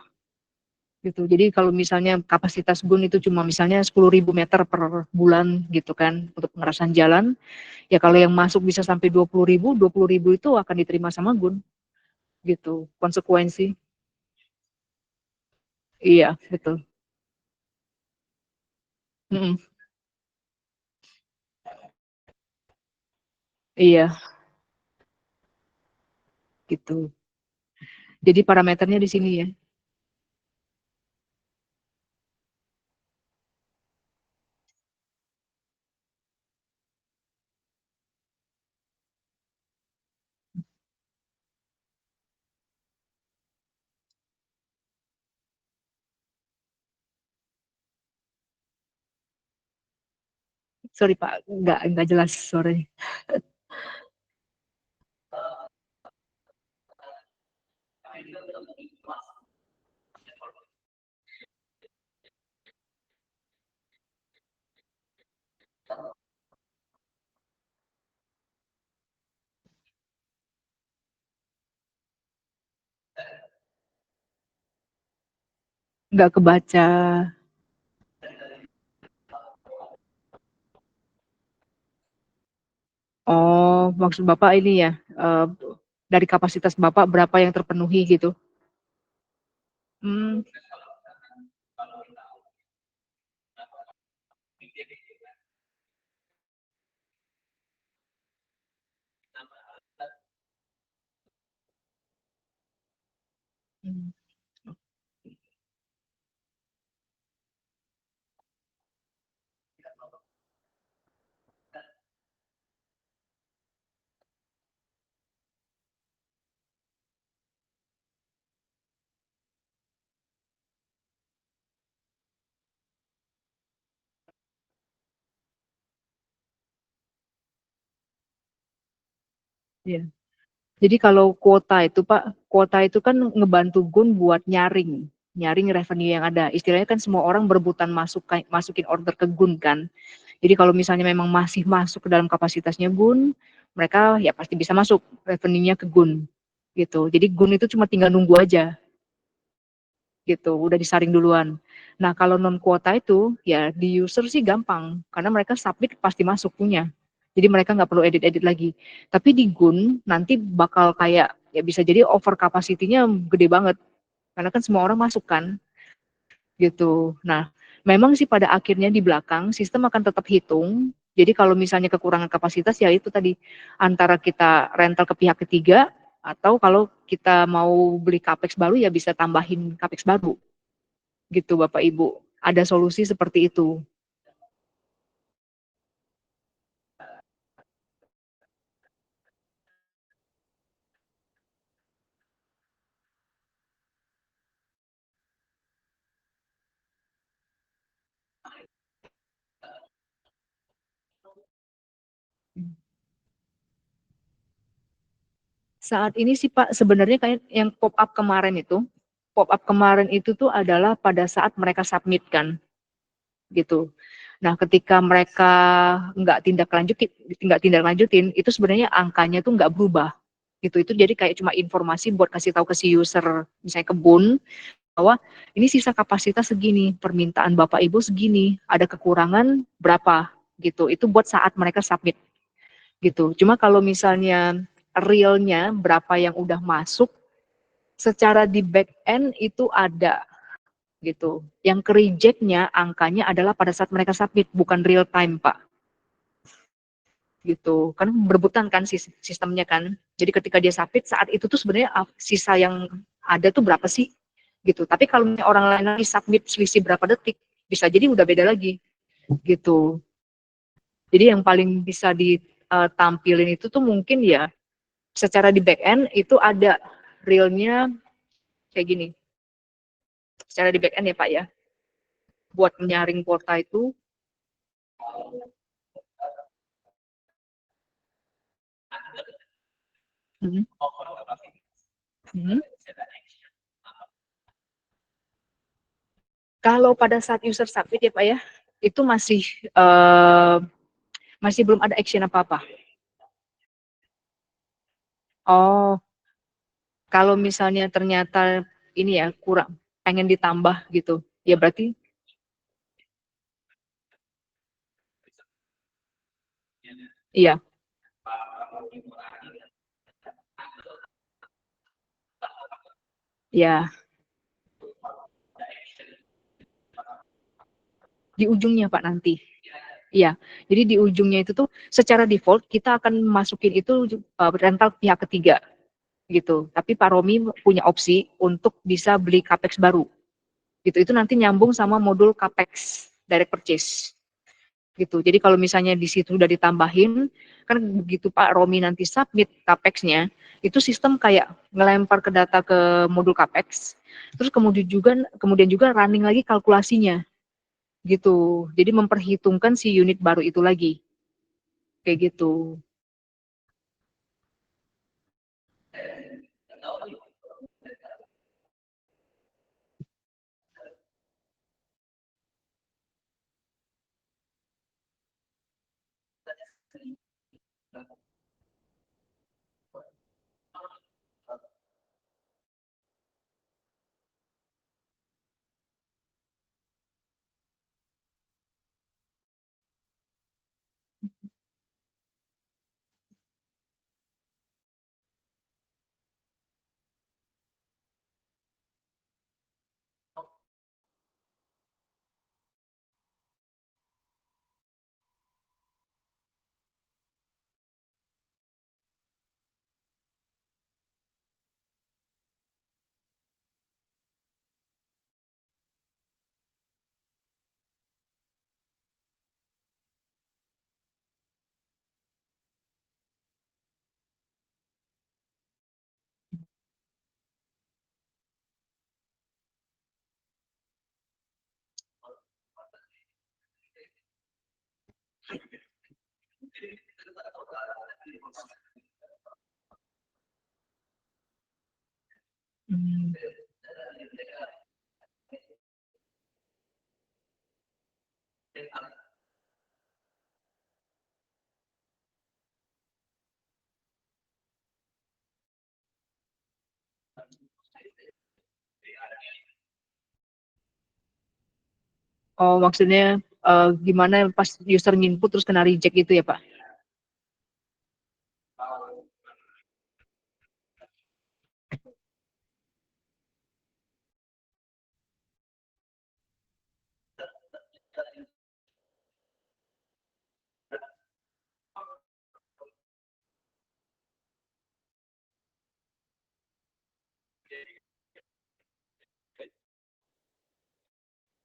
S1: gitu. Jadi kalau misalnya kapasitas GUN itu cuma misalnya 10.000 meter per bulan gitu kan untuk pengerasan jalan, ya kalau yang masuk bisa sampai 20.000 itu akan diterima sama GUN gitu. Konsekuensi. Iya, betul. Mm-mm, iya, gitu. Jadi parameternya di sini ya. Sorry Pak, nggak jelas suaranya. Nggak kebaca. Oh, maksud Bapak ini ya, dari kapasitas Bapak berapa yang terpenuhi gitu? Hmm, hmm, iya. Jadi kalau kuota itu Pak, kuota itu kan ngebantu GUN buat nyaring, nyaring revenue yang ada. Istilahnya kan semua orang berebutan masukin order ke GUN kan. Jadi kalau misalnya memang masih masuk ke dalam kapasitasnya GUN, mereka ya pasti bisa masuk revenue-nya ke GUN gitu. Jadi GUN itu cuma tinggal nunggu aja gitu, udah disaring duluan. Nah, kalau non kuota itu ya di user sih gampang karena mereka submit pasti masuk punya. Jadi mereka nggak perlu edit-edit lagi. Tapi di GUN nanti bakal kayak ya bisa jadi over capacity-nya gede banget karena kan semua orang masuk kan gitu. Nah, memang sih pada akhirnya di belakang sistem akan tetap hitung. Jadi kalau misalnya kekurangan kapasitas ya itu tadi antara kita rental ke pihak ketiga atau kalau kita mau beli capex baru ya bisa tambahin capex baru gitu Bapak Ibu. ada solusi seperti itu. Saat ini sih Pak, sebenarnya kayak yang pop up kemarin itu tuh adalah pada saat mereka submit kan, gitu. Nah, ketika mereka nggak tindak lanjutin, itu sebenarnya angkanya tuh nggak berubah, gitu. Itu jadi kayak cuma informasi buat kasih tahu ke si user, misalnya kebun, bahwa ini sisa kapasitas segini, permintaan Bapak Ibu segini, ada kekurangan berapa, gitu. Itu buat saat mereka submit, gitu. Cuma kalau misalnya realnya berapa yang udah masuk, secara di back end itu ada, gitu. Yang ke reject-nya angkanya adalah pada saat mereka submit, bukan real time, Pak. Gitu. Kan berebutan kan sistemnya kan. Jadi ketika dia submit, saat itu tuh sebenarnya sisa yang ada tuh berapa sih? Gitu. Tapi kalau orang lain lagi submit selisih berapa detik, bisa jadi udah beda lagi. Gitu. Jadi yang paling bisa ditampilin itu tuh mungkin ya, secara di back end itu ada realnya kayak gini. Secara di back end ya Pak ya, buat menyaring kuota itu. Hmm. Hmm. Kalau pada saat user submit ya Pak ya, itu eh, masih belum ada action apa-apa. Oh, kalau misalnya ternyata ini ya kurang, pengen ditambah gitu, ya berarti iya, ya di ujungnya Pak nanti. Iya, jadi di ujungnya itu tuh secara default kita akan masukin itu rental pihak ketiga gitu. Tapi Pak Romi punya opsi untuk bisa beli capex baru. Gitu. Itu nanti nyambung sama modul capex direct purchase. Gitu. Jadi kalau misalnya di situ udah ditambahin, kan begitu Pak Romi nanti submit capex-nya, itu sistem kayak ngelempar ke data ke modul capex, terus kemudian juga running lagi kalkulasinya gitu. Jadi memperhitungkan si unit baru itu lagi. Kayak gitu. Hmm. Oh, maksudnya gimana pas user input terus kena reject gitu ya, Pak?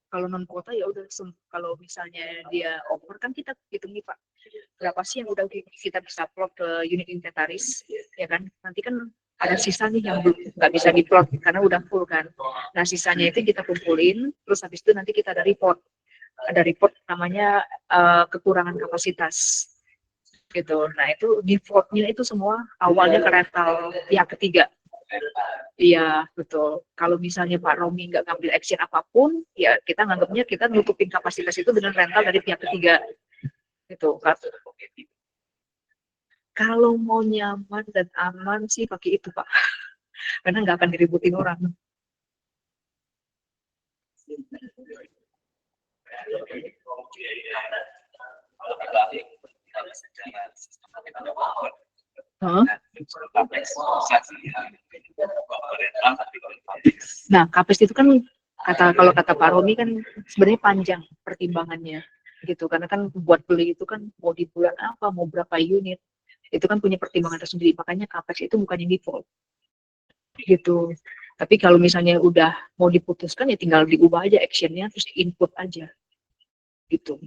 S1: Kalau non kuota ya udah, kalau misalnya dia over kan kita hitung nih Pak, berapa sih yang udah kita bisa plot ke unit inventaris, ya kan? Nanti kan ada sisa nih yang belum nggak bisa diplot karena udah full kan. Nah sisanya itu kita kumpulin, terus habis itu nanti kita ada report namanya kekurangan kapasitas gitu. Nah itu defaultnya itu semua awalnya ke rental pihak ketiga. Iya, betul. Kalau misalnya Pak Romi nggak ngambil action apapun, ya kita nganggapnya kita nutupin kapasitas itu dengan rental dari pihak ketiga. Gitu. Kalau mau nyaman dan aman sih pakai itu, Pak. Karena nggak akan diributin orang. Huh? Nah, kapes itu kan kalau kata Pak Romi kan sebenarnya panjang pertimbangannya gitu, karena kan buat beli itu kan mau di bulan apa, mau berapa unit, itu kan punya pertimbangan tersendiri, makanya kapes itu bukan yang default gitu. Tapi kalau misalnya udah mau diputuskan ya tinggal diubah aja actionnya, terus input aja gitu.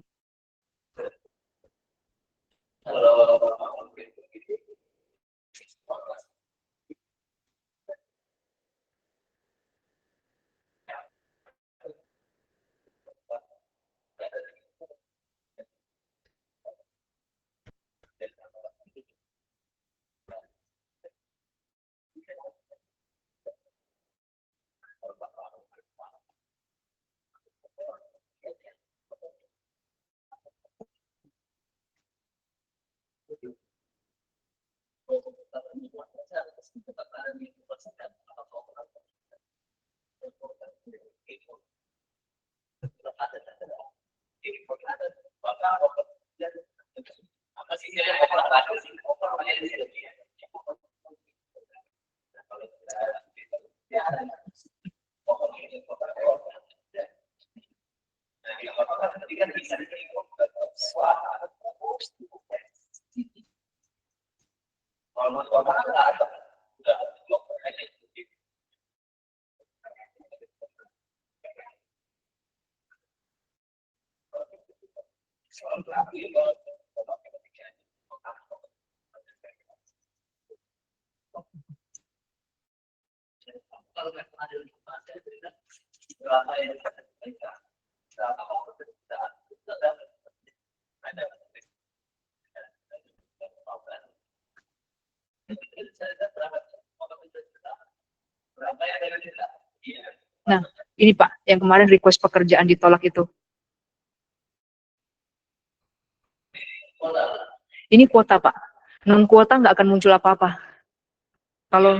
S1: Nah, ini Pak, yang kemarin request pekerjaan ditolak itu. Ini kuota Pak. Non kuota nggak akan muncul apa-apa. Kalau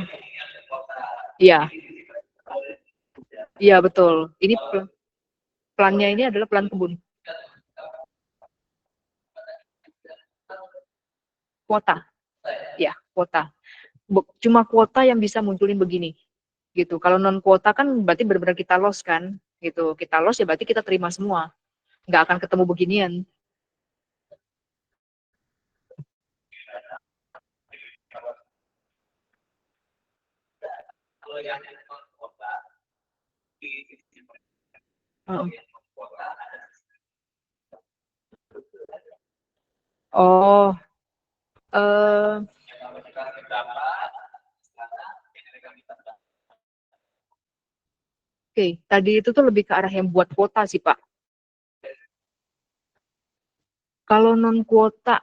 S1: iya, iya betul. Ini plannya ini adalah plan kebun kuota, ya kuota. Cuma kuota yang bisa munculin begini, gitu. Kalau non kuota kan berarti benar-benar kita loss kan, gitu. Kita loss ya berarti kita terima semua, nggak akan ketemu beginian. Oh, eh, oke. Tadi itu tuh lebih ke arah yang buat kuota sih Pak. Kalau non kuota,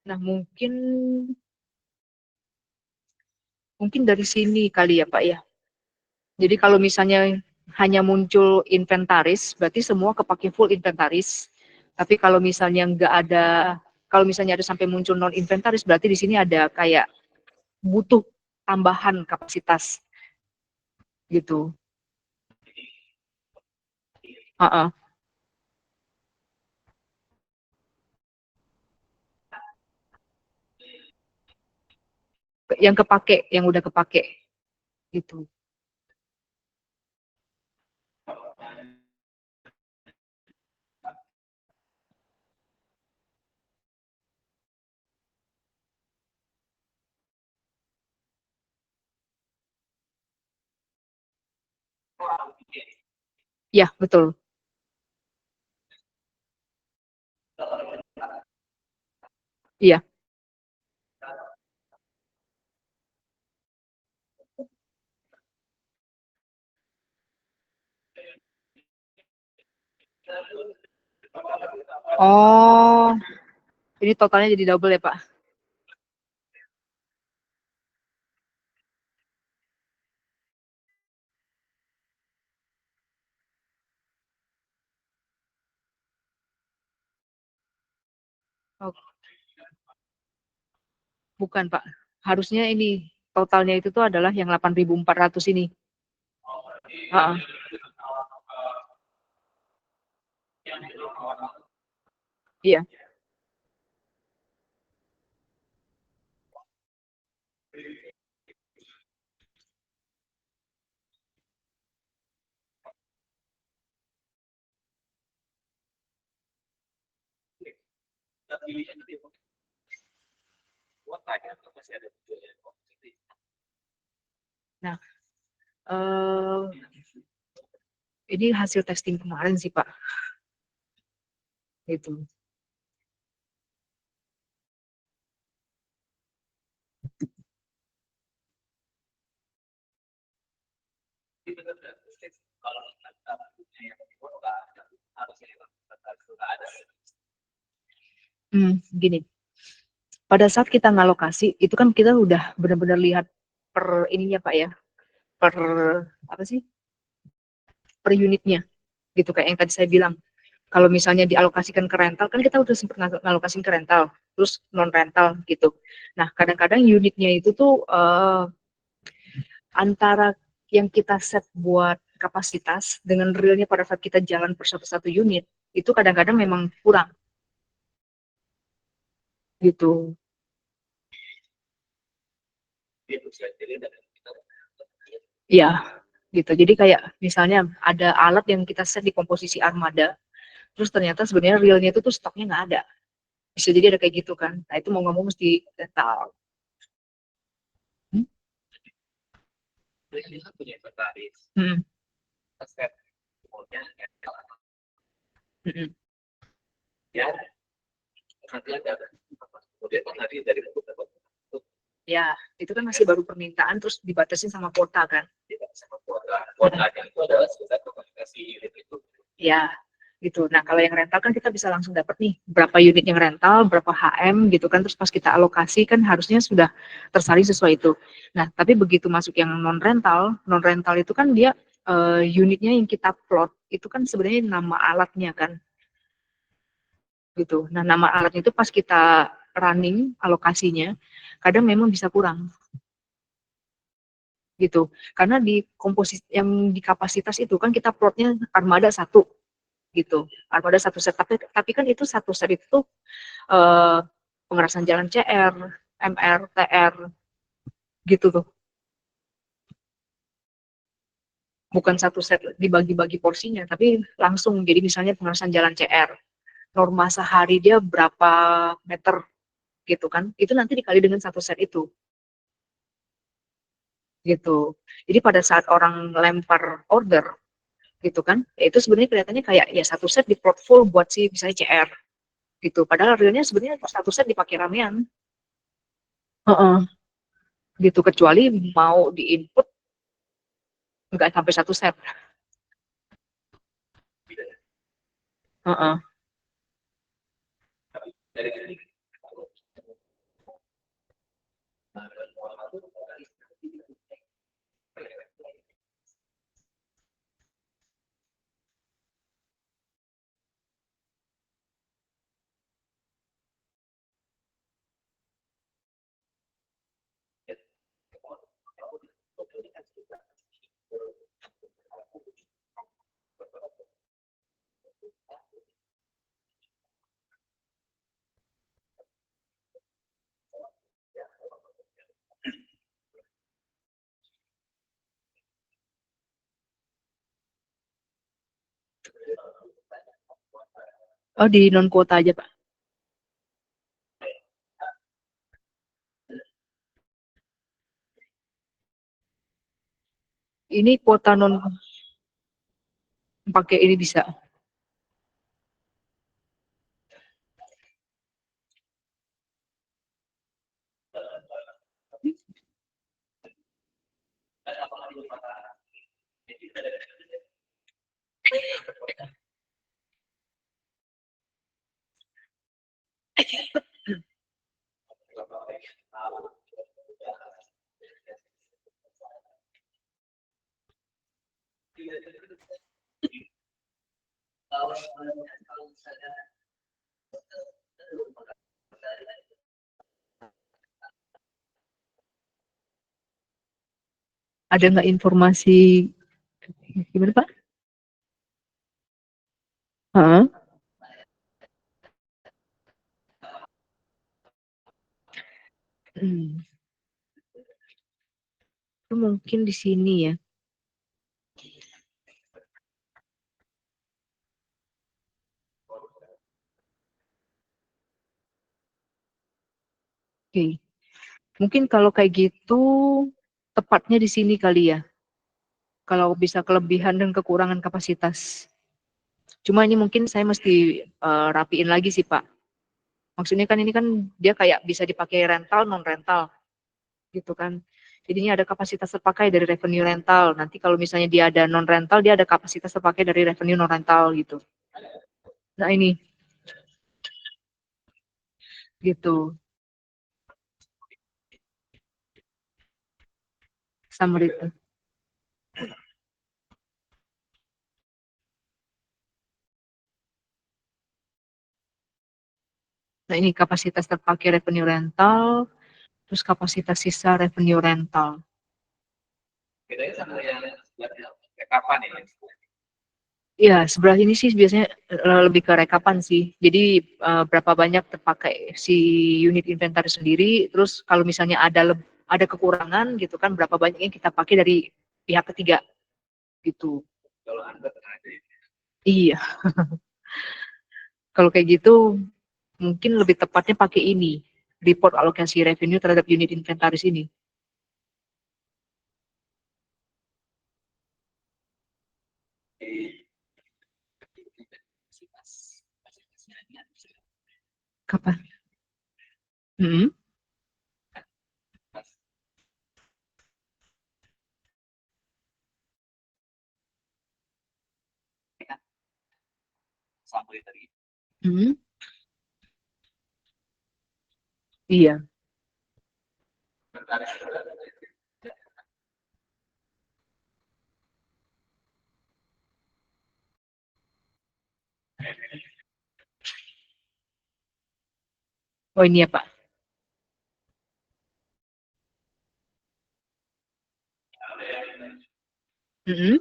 S1: nah mungkin dari sini kali ya Pak ya. Jadi kalau misalnya hanya muncul inventaris, berarti semua kepake full inventaris. Tapi kalau misalnya nggak ada, kalau misalnya ada sampai muncul non inventaris, berarti di sini ada kayak butuh tambahan kapasitas gitu. Uh-uh. Yang kepake, yang udah kepake gitu. Iya, betul. Iya. Oh, ini totalnya jadi double ya, Pak? Oh, bukan, Pak. Harusnya ini totalnya itu tuh adalah yang 8.400 ini. Heeh. Iya. Nah, eh ini hasil testing kemarin sih, Pak. Gitu. Gini. Pada saat kita ngalokasi, itu kan kita udah benar-benar lihat per ininya, Pak ya, per apa sih? Per unitnya. Gitu kayak yang tadi saya bilang. Kalau misalnya dialokasikan ke rental, kan kita udah sempat ngalokasiin ke rental, terus non rental gitu. Nah, kadang-kadang unitnya itu tuh antara yang kita set buat kapasitas dengan realnya pada saat kita jalan per satu-satu unit, itu kadang-kadang memang kurang gitu. Iya, gitu. Jadi kayak misalnya ada alat yang kita set di komposisi armada, terus ternyata sebenarnya realnya itu tuh stoknya nggak ada. Bisa jadi ada kayak gitu kan. Nah itu mau nggak mau mesti rental. Hmm? Hmm. Hmm. Ya, itu kan masih baru permintaan terus dibatasin sama kuota kan. Ya, gitu. Nah, kalau yang rental kan kita bisa langsung dapat nih berapa unit yang rental, berapa HM gitu kan. Terus pas kita alokasi kan harusnya sudah tersaring sesuai itu. Nah, tapi begitu masuk yang non rental itu kan dia unitnya yang kita plot itu kan sebenarnya nama alatnya kan gitu. Nah, nama alatnya itu pas kita running alokasinya kadang memang bisa kurang gitu. Karena di komposisi yang di kapasitas itu kan kita plotnya armada satu gitu. Armada satu set, tapi kan itu satu set itu eh, pengerasan jalan CR, MR, TR gitu tuh. Bukan satu set dibagi-bagi porsinya, tapi langsung. Jadi misalnya pengerasan jalan CR, norma sehari dia berapa meter gitu kan. Itu nanti dikali dengan satu set itu gitu. Jadi pada saat orang lempar order gitu kan, ya itu sebenarnya kelihatannya kayak ya satu set di plot full buat si misalnya CR gitu. Padahal realnya sebenarnya satu set dipakai ramean. Heeh, gitu kecuali mau di input nggak sampai satu set. Heeh. Oh di non kuota aja Pak. Ini kuota non pakai ini bisa. Ada nggak informasi gimana Pak? Heeh. Hmm, itu mungkin di sini ya. Oke. Mungkin kalau kayak gitu tepatnya di sini kali ya. Kalau bisa kelebihan dan kekurangan kapasitas. Cuma ini mungkin saya mesti rapiin lagi sih Pak. Maksudnya kan ini kan dia kayak bisa dipakai rental non rental gitu kan. Jadinya ada kapasitas terpakai dari revenue rental. Nanti kalau misalnya dia ada non rental, dia ada kapasitas terpakai dari revenue non rental gitu. Nah ini gitu. Summary itu. Nah ini kapasitas terpakai revenue rental, terus kapasitas sisa revenue rental.
S2: Bedanya sama yang kapan ini?
S1: Iya, sebelah ini sih biasanya lebih ke rekapan sih. Jadi berapa banyak terpakai si unit inventaris sendiri, terus kalau misalnya ada kekurangan gitu kan, berapa banyak yang kita pakai dari pihak ketiga gitu.
S2: Kalau Anda tenang aja ya.
S1: Iya, kalau kayak gitu mungkin lebih tepatnya pakai ini, report alokasi revenue terhadap unit inventaris ini. Kapan? Hmm.
S2: Sampai tadi.
S1: Hmm. Iya. Oh ini ya Pak. Hmm.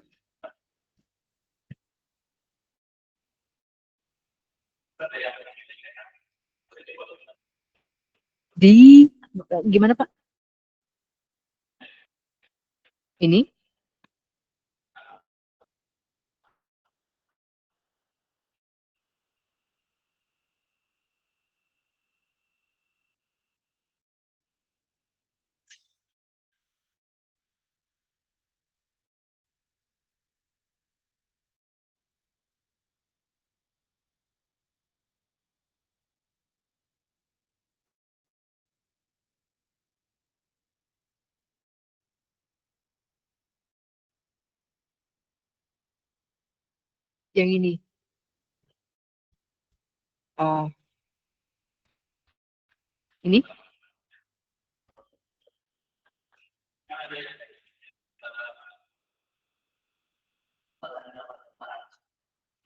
S1: Di gimana Pak? Ini? Yang ini. Oh, ini?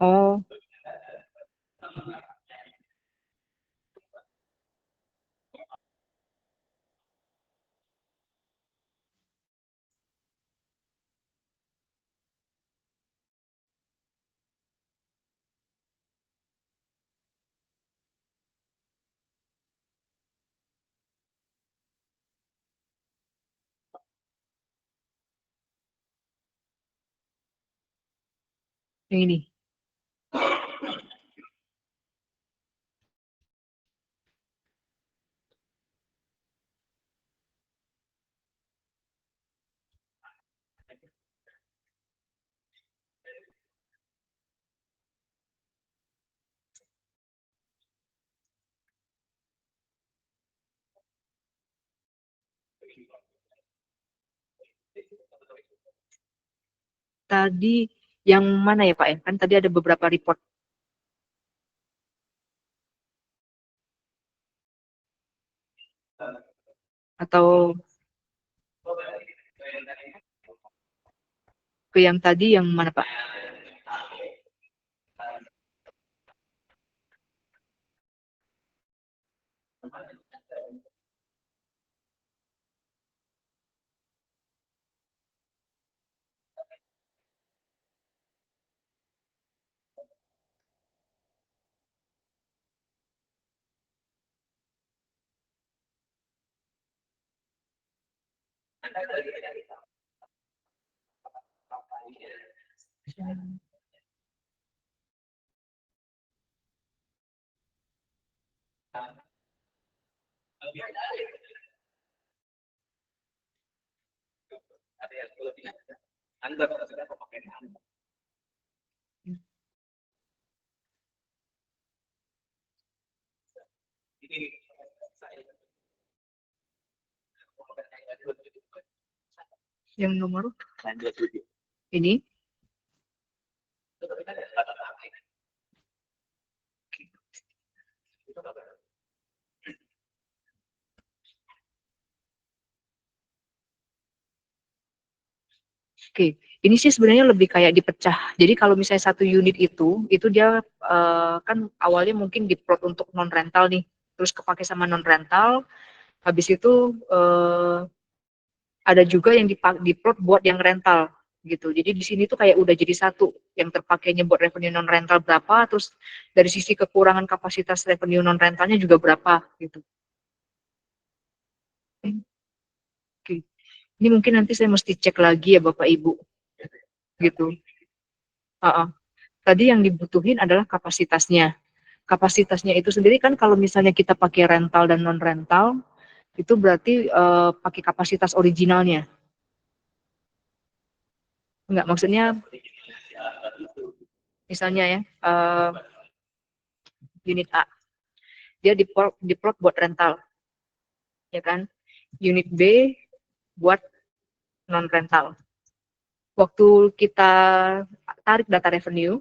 S1: Oh, yang ini. tadi yang mana ya Pak ya? Kan tadi ada beberapa report. Atau ke yang tadi yang mana Pak? Yang nomor ini. Oke, ini sih sebenarnya lebih kayak dipecah. Jadi kalau misalnya satu unit itu dia kan awalnya mungkin diplot untuk non rental nih, terus kepake sama non rental. Habis itu ada juga yang diplot buat yang rental gitu. Jadi di sini tuh kayak udah jadi satu, yang terpakainya buat revenue non rental berapa, terus dari sisi kekurangan kapasitas revenue non rentalnya juga berapa gitu. Oke. Ini mungkin nanti saya mesti cek lagi ya Bapak Ibu gitu. Tadi yang dibutuhin adalah kapasitasnya. Kapasitasnya itu sendiri kan kalau misalnya kita pakai rental dan non rental itu berarti pakai kapasitas originalnya. Enggak, maksudnya misalnya ya unit A dia diplot buat rental, ya kan? Unit B buat non rental. Waktu kita tarik data revenue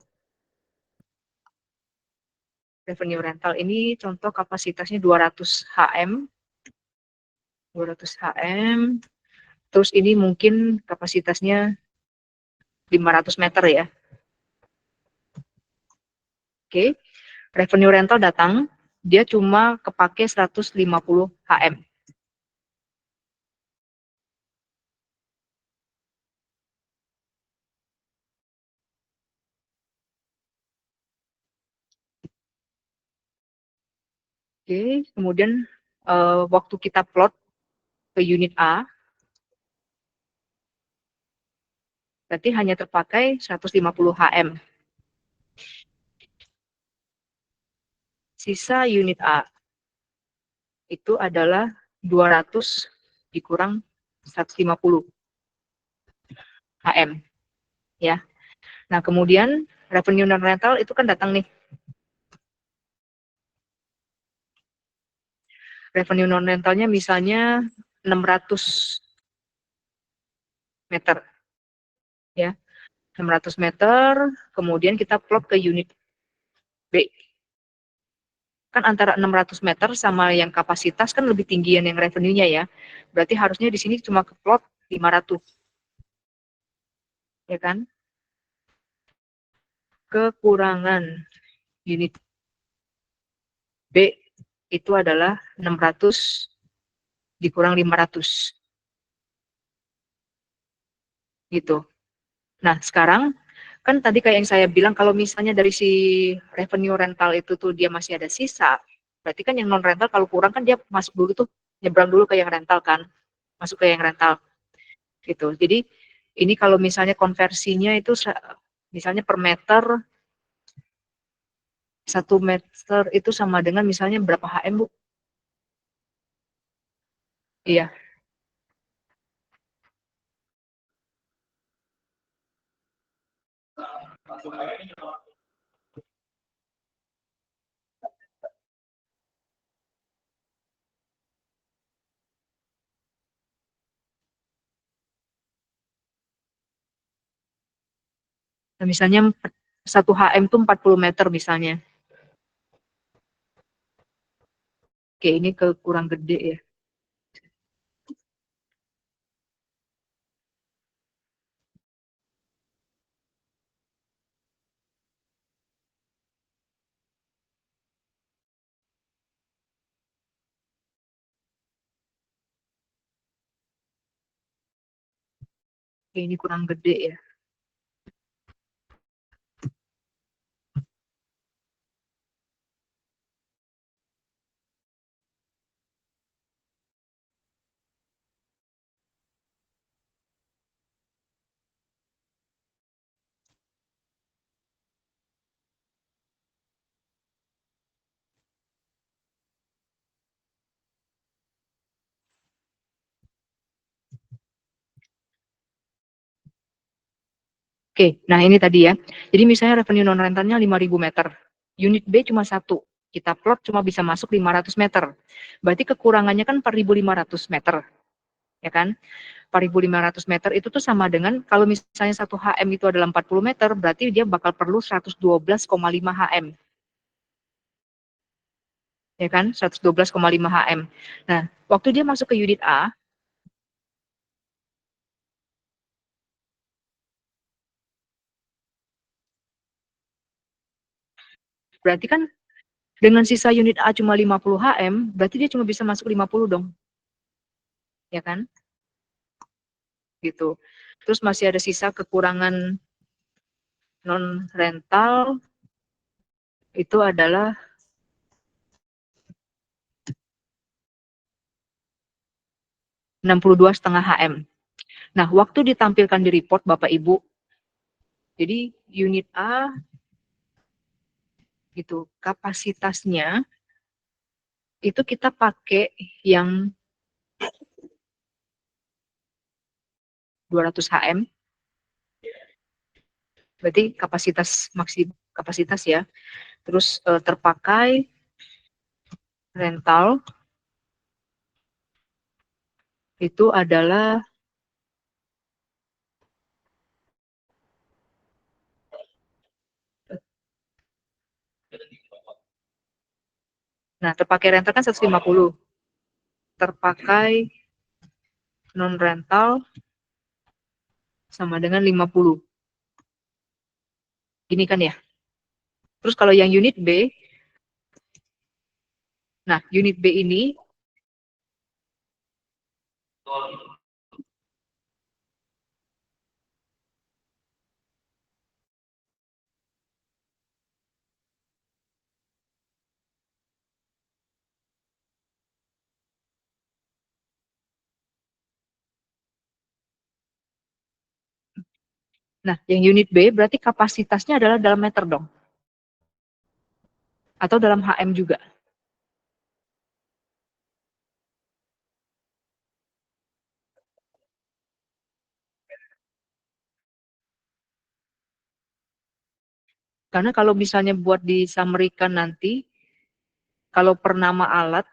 S1: rental ini contoh kapasitasnya 200 HM, 200 HM. Terus ini mungkin kapasitasnya 500 meter ya. Oke, revenue rental datang, dia cuma kepake 150 HM. Oke, kemudian waktu kita plot ke unit A, berarti hanya terpakai 150 HM. Sisa unit A itu adalah 200 dikurang 150 HM. Ya. Nah, kemudian revenue non rental itu kan datang nih. Revenue non rentalnya misalnya 600 meter. Ya. 600 meter, kemudian kita plot ke unit B. Kan antara 600 meter sama yang kapasitas kan lebih tinggian yang revenue-nya ya. Berarti harusnya di sini cuma ke plot 500. Ya kan? Kekurangan unit B itu adalah 600 dikurang 500. Gitu. Nah, sekarang kan tadi kayak yang saya bilang kalau misalnya dari si revenue rental itu tuh dia masih ada sisa, berarti kan yang non rental kalau kurang kan dia masuk dulu tuh, nyebrang dulu ke yang rental kan, masuk ke yang rental gitu. Jadi ini kalau misalnya konversinya itu misalnya per meter 1 meter itu sama dengan misalnya berapa HM Bu? Iya. Nah, misalnya 1 HM itu 40 meter misalnya. Oke, ini kurang gede ya. Oke, ini kurang gede ya. Oke, nah ini tadi ya. Jadi misalnya revenue non rentalnya 5.000 meter. Unit B cuma satu. Kita plot cuma bisa masuk 500 meter. Berarti kekurangannya kan 4.500 meter. Ya kan? 4.500 meter itu tuh sama dengan kalau misalnya 1 HM itu adalah 40 meter, berarti dia bakal perlu 112,5 HM. Ya kan? 112,5 HM. Nah, waktu dia masuk ke unit A, berarti kan dengan sisa unit A cuma 50 HM, berarti dia cuma bisa masuk 50 dong. Ya kan? Gitu. Terus masih ada sisa kekurangan non rental itu adalah 62,5 HM. Nah, waktu ditampilkan di report Bapak Ibu, jadi unit A itu kapasitasnya itu kita pakai yang 200 HM, berarti kapasitas ya. Terus terpakai rental itu adalah, nah terpakai rental kan 150, terpakai non rental sama dengan 50. Gini kan ya. Terus kalau yang unit B, nah unit B ini, nah yang unit B berarti kapasitasnya adalah dalam meter dong, atau dalam HM juga. Karena kalau misalnya buat disamerikan nanti, kalau per nama alat,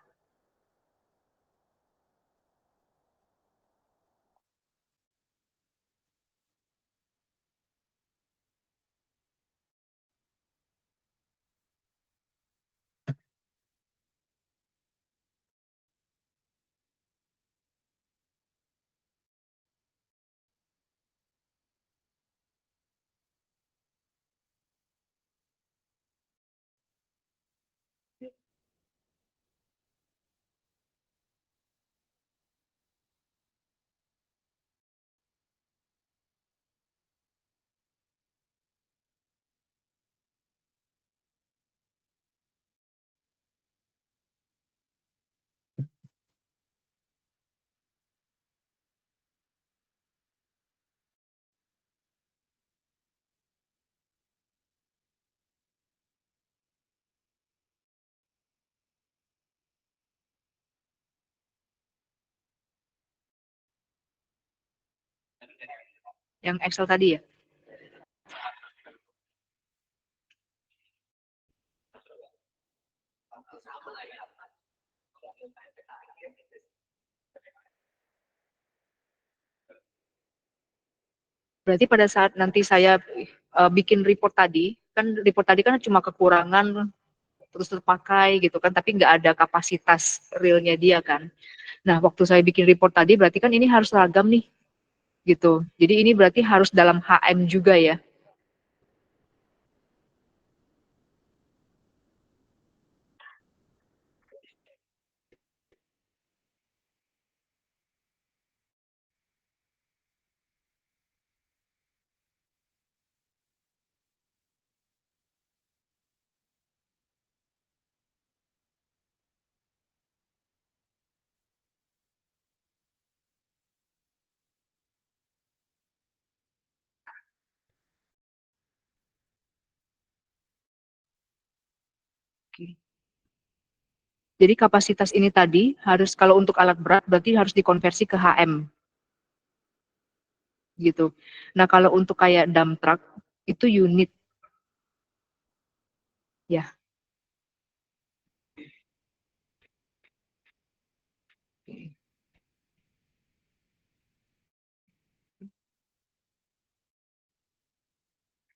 S1: yang Excel tadi ya. Berarti pada saat nanti saya bikin report tadi, kan cuma kekurangan terus terpakai gitu kan, tapi nggak ada kapasitas realnya dia kan. Nah, waktu saya bikin report tadi berarti kan ini harus seragam nih gitu. Jadi ini berarti harus dalam HM juga ya. Oke. Jadi kapasitas ini tadi harus kalau untuk alat berat berarti harus dikonversi ke HM gitu. Nah, kalau untuk kayak dump truck itu unit ya.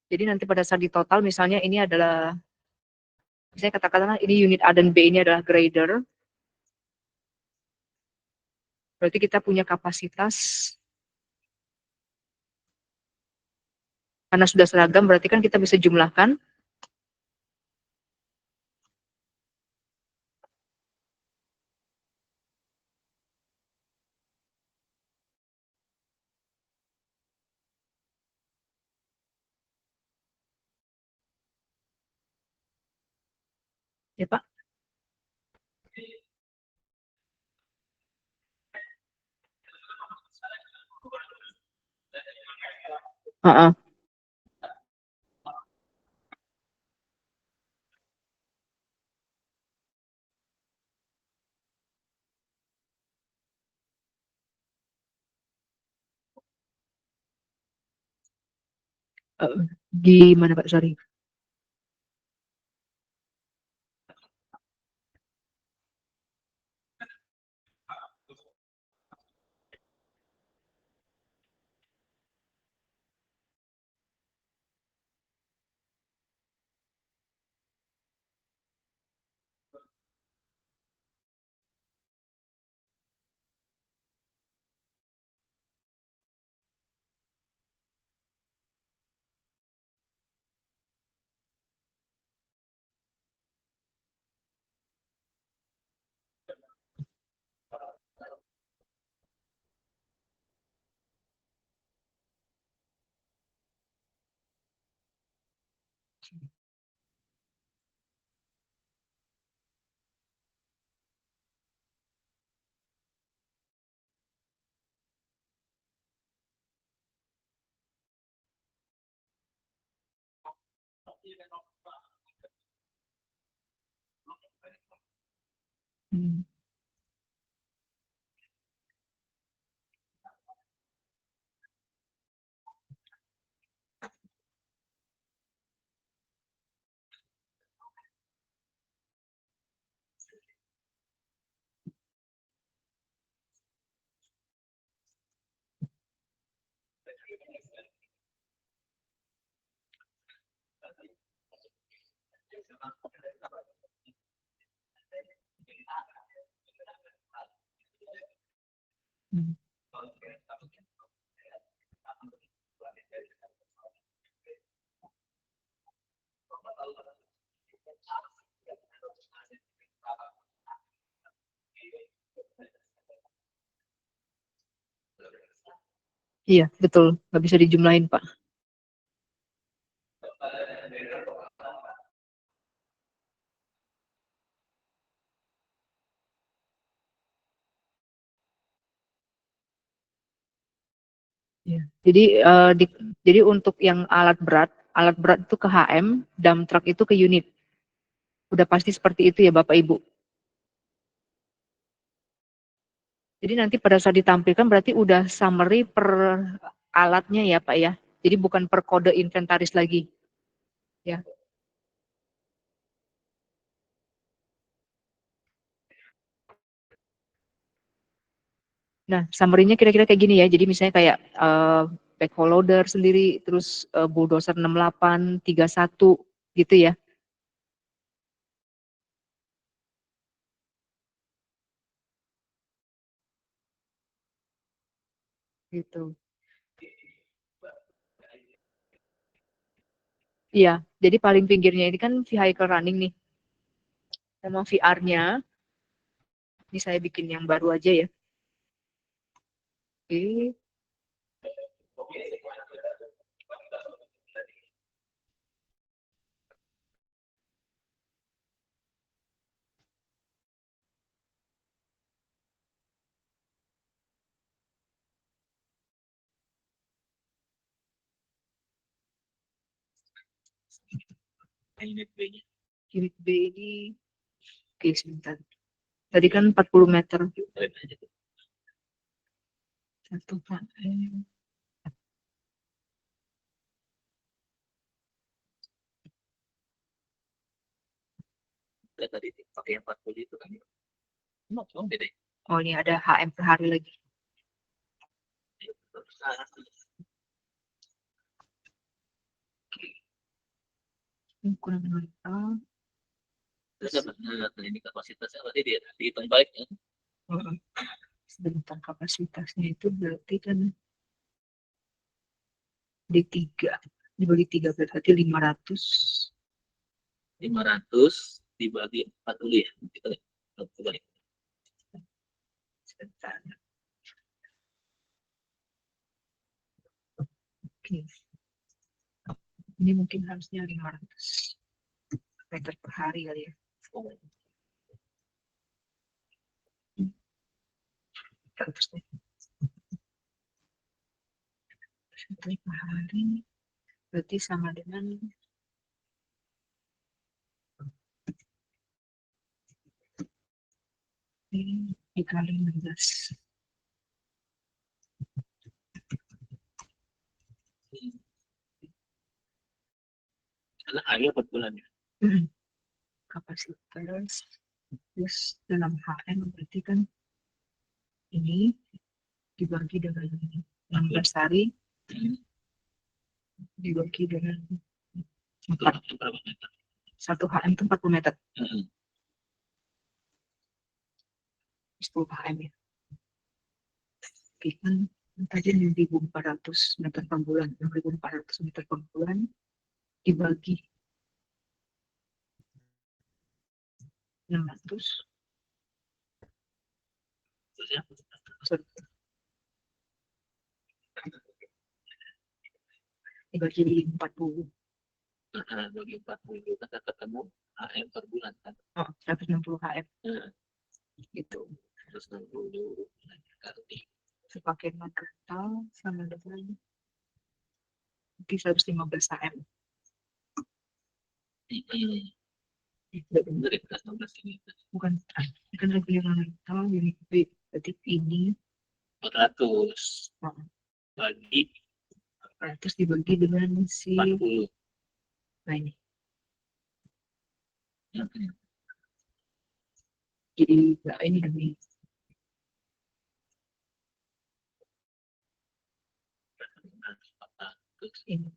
S1: Jadi nanti pada saat di total misalnya ini adalah misalnya katakanlah ini unit A dan B ini adalah grader, berarti kita punya kapasitas karena sudah seragam berarti kan kita bisa jumlahkan ya Pak. Uh-uh. Gimana Pak? Sorry. Hmm. Hmm. Iya, betul. Nggak bisa dijumlahin, Pak. Iya. Jadi, jadi untuk yang alat berat itu ke HM, dump truck itu ke unit. Udah pasti seperti itu ya Bapak Ibu. Jadi nanti pada saat ditampilkan berarti udah summary per alatnya ya Pak ya. Jadi bukan per kode inventaris lagi ya. Nah, summary-nya kira-kira kayak gini ya. Jadi misalnya kayak backhoe loader sendiri, terus bulldozer 68, 31 gitu ya. Gitu. Iya, jadi paling pinggirnya ini kan vehicle running nih. Sama VR-nya, ini saya bikin yang baru aja ya. Oke. Unit B-nya. Unit B ini, oke sebentar. Tadi kan 40 meter. Satu KM. Tadi pakai 40 itu kan. Beda. Oh ini ada HM per hari lagi. Ukuran metal. Ini kapasitasnya berarti dia dihitung baik ya. Sebentar, kapasitasnya itu berarti kan D3 dibagi 3 berarti 500 dibagi 40 ya. Kita balik. Sebentar. Oke. Ini mungkin harusnya 500 meter per hari kali ya. Terus deh. Meter per hari berarti sama dengan ini dikali 16. Karena hanya per bulan ya. Kapasitas terus dalam HM berarti kan ini dibagi dengan 16 hari dibagi dengan 4. 1 HM itu 40 meter. 10 HM ya. Oke kan tadi 6.400 meter per bulan. 6.400 meter per bulan dibagi 600. Dibagi 40. Bagi 40 kita ketemu HM per bulan kan? Oh, 160 HM. Gitu. 160 kali. Sepakai total sama dengan 115 HM. Benar ya, 115 ini. Bukan, kan lagi yang rental unit B. Berarti ini 400 bagi 400 dibagi dengan si 40. Nah ini. Jadi ini demi ini.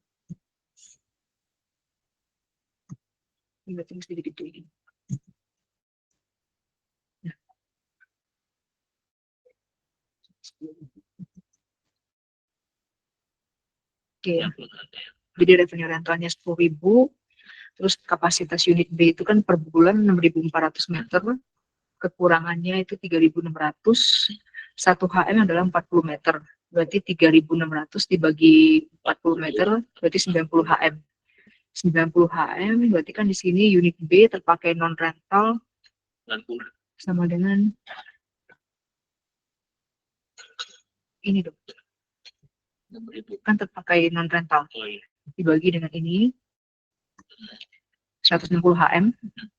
S1: Ini berarti mesti digituin. Nah. Oke. Jadi revenue rentalnya 10.000. Terus kapasitas unit B itu kan per bulan 6.400 meter. Kekurangannya itu 3.600. 1 HM adalah 40 meter. Berarti 3.600 dibagi 40 meter berarti 90 HM. 90 HM berarti kan di sini unit B terpakai non rental sama dengan ini dong. Kan terpakai non rental. Dibagi dengan ini 160 HM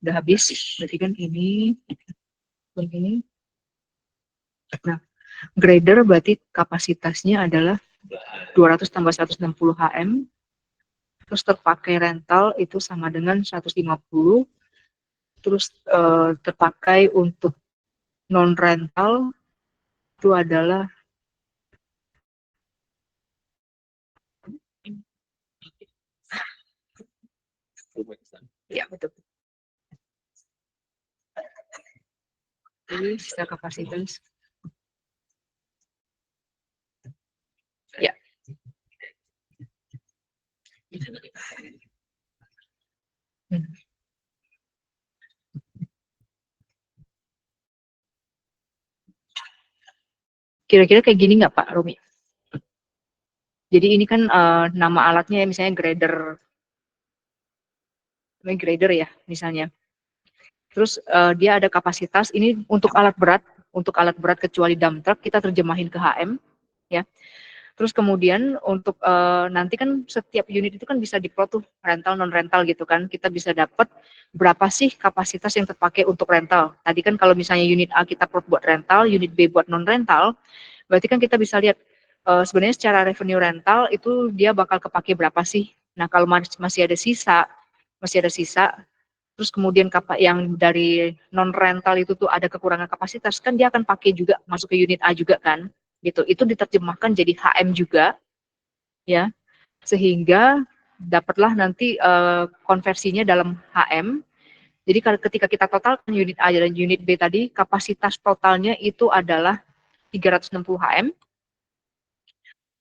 S1: udah habis. Berarti kan ini begini. Nah, grader berarti kapasitasnya adalah 200 tambah 160 HM. Terus terpakai rental itu sama dengan 150. Terus terpakai untuk non rental itu adalah Ya, betul. Ini sisa kapasitas. Ya. Hmm. Kira-kira kayak gini nggak Pak Romi? Jadi ini kan nama alatnya misalnya grader ya misalnya. Terus dia ada kapasitas ini untuk alat berat kecuali dump truck kita terjemahin ke HM ya. Terus kemudian untuk nanti kan setiap unit itu kan bisa diplot tuh rental non rental gitu kan. Kita bisa dapat berapa sih kapasitas yang terpakai untuk rental. Tadi kan kalau misalnya unit A kita plot buat rental, unit B buat non rental, berarti kan kita bisa lihat sebenarnya secara revenue rental itu dia bakal kepake berapa sih. Nah, kalau masih ada sisa, terus kemudian yang dari non rental itu tuh ada kekurangan kapasitas, kan dia akan pakai juga masuk ke unit A juga kan, gitu. Itu diterjemahkan jadi HM juga, ya, sehingga dapatlah nanti konversinya dalam HM. Jadi ketika kita totalkan unit A dan unit B tadi, kapasitas totalnya itu adalah 360 HM,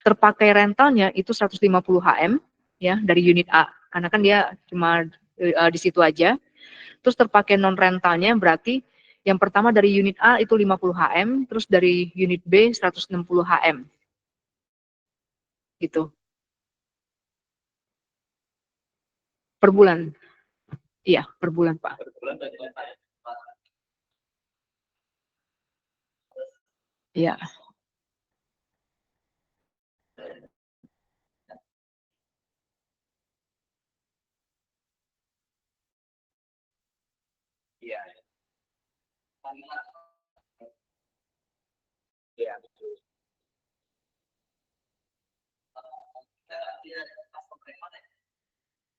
S1: terpakai rentalnya itu 150 HM ya dari unit A karena kan dia cuma di situ aja. Terus terpakai non rentalnya berarti yang pertama dari unit A itu 50 HM, terus dari unit B 160 HM gitu per bulan. Iya, per bulan, Pak. Iya. Iya. Iya, betul.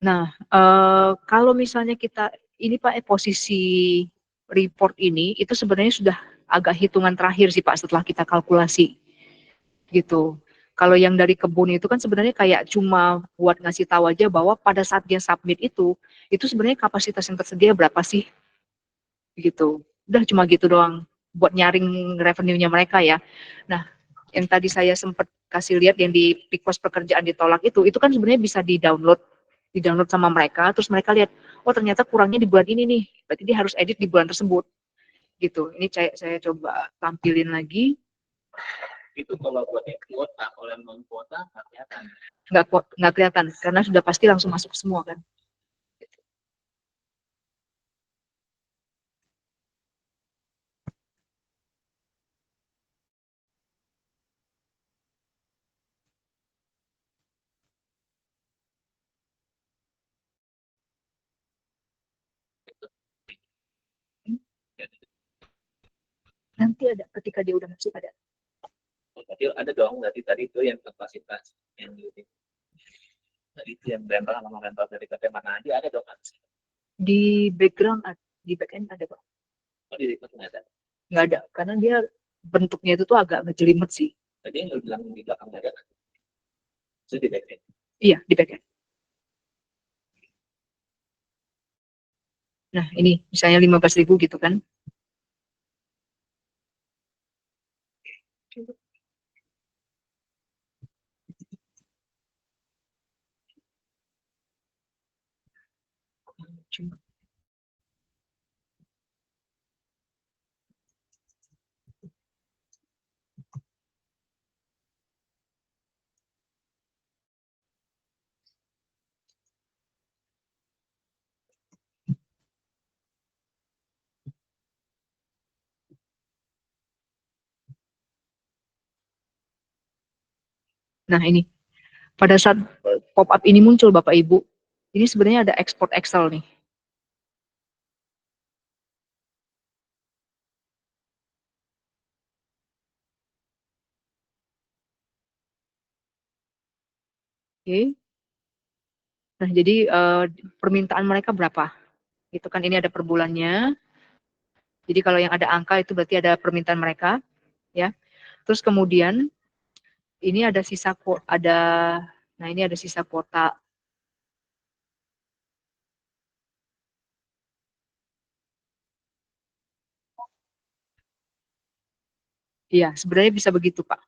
S1: Nah, kalau misalnya kita ini Pak, posisi report ini itu sebenarnya sudah agak hitungan terakhir sih Pak setelah kita kalkulasi gitu. Kalau yang dari kebun itu kan sebenarnya kayak cuma buat ngasih tahu aja bahwa pada saat dia submit itu sebenarnya kapasitas yang tersedia berapa sih gitu. Udah cuma gitu doang buat nyaring revenue-nya mereka ya. Nah, yang tadi saya sempat kasih lihat yang di Pikpos pekerjaan ditolak itu kan sebenarnya bisa di-download sama mereka, terus mereka lihat, oh ternyata kurangnya di bulan ini nih, berarti dia harus edit di bulan tersebut, gitu. Ini saya coba tampilin lagi. Itu kalau buat yang kuota, kalau yang non kuota nggak kelihatan. Nggak kelihatan, karena sudah pasti langsung masuk semua kan. Nanti ada, ketika dia udah masuk ada. Berarti ada dong, berarti tadi itu yang kapasitas yang tadi itu yang rental sama rental dari KP mana aja ada dong. Di background, di backend ada Pak. Oh, di backend nggak ada? Nggak ada, karena dia bentuknya itu tuh agak ngejelimet sih. Tadi yang bilang di belakang ada kan? Itu di backend? Iya, di backend. Nah, ini misalnya 15.000 gitu kan. Nah, ini pada saat pop up ini muncul Bapak Ibu, ini sebenarnya ada export Excel nih. Oke. Nah, jadi permintaan mereka berapa? Itu kan ini ada per bulannya. Jadi kalau yang ada angka itu berarti ada permintaan mereka, ya. Terus kemudian ini ada nah ini ada sisa kuota. Iya, sebenarnya bisa begitu, Pak.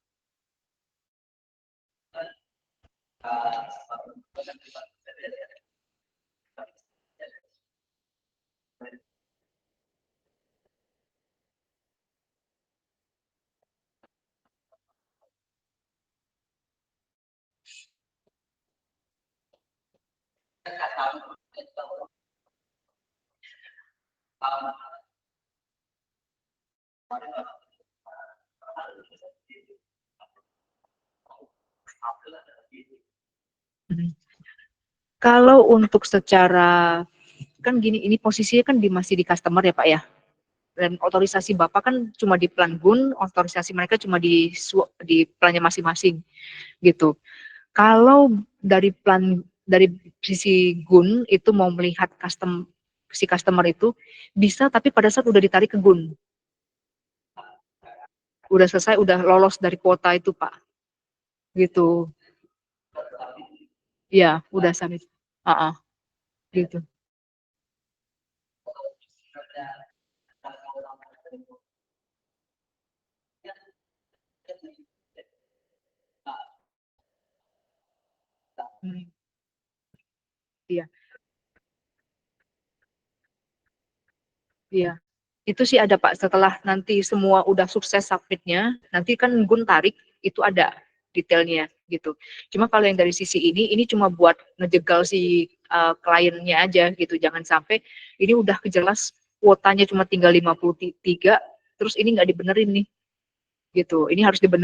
S1: Mhm. Kalau untuk secara kan gini, ini posisinya kan masih di customer ya, Pak, ya? Dan otorisasi Bapak kan cuma di plan GUN, otorisasi mereka cuma di plannya masing-masing, gitu. Kalau dari sisi GUN itu mau melihat si customer itu, bisa tapi pada saat udah ditarik ke GUN. Udah selesai, udah lolos dari kuota itu, Pak. Gitu. Iya, udah submit. Heeh, gitu. Hmm, iya, iya. Itu sih ada, Pak, setelah nanti semua udah sukses submit-nya, nanti kan GUN tarik, itu ada detailnya gitu. Cuma kalau yang dari sisi ini cuma buat ngejegal si kliennya aja gitu. Jangan sampai ini udah jelas kuotanya cuma tinggal 53, terus ini nggak dibenerin nih gitu. Ini harus dibenerin.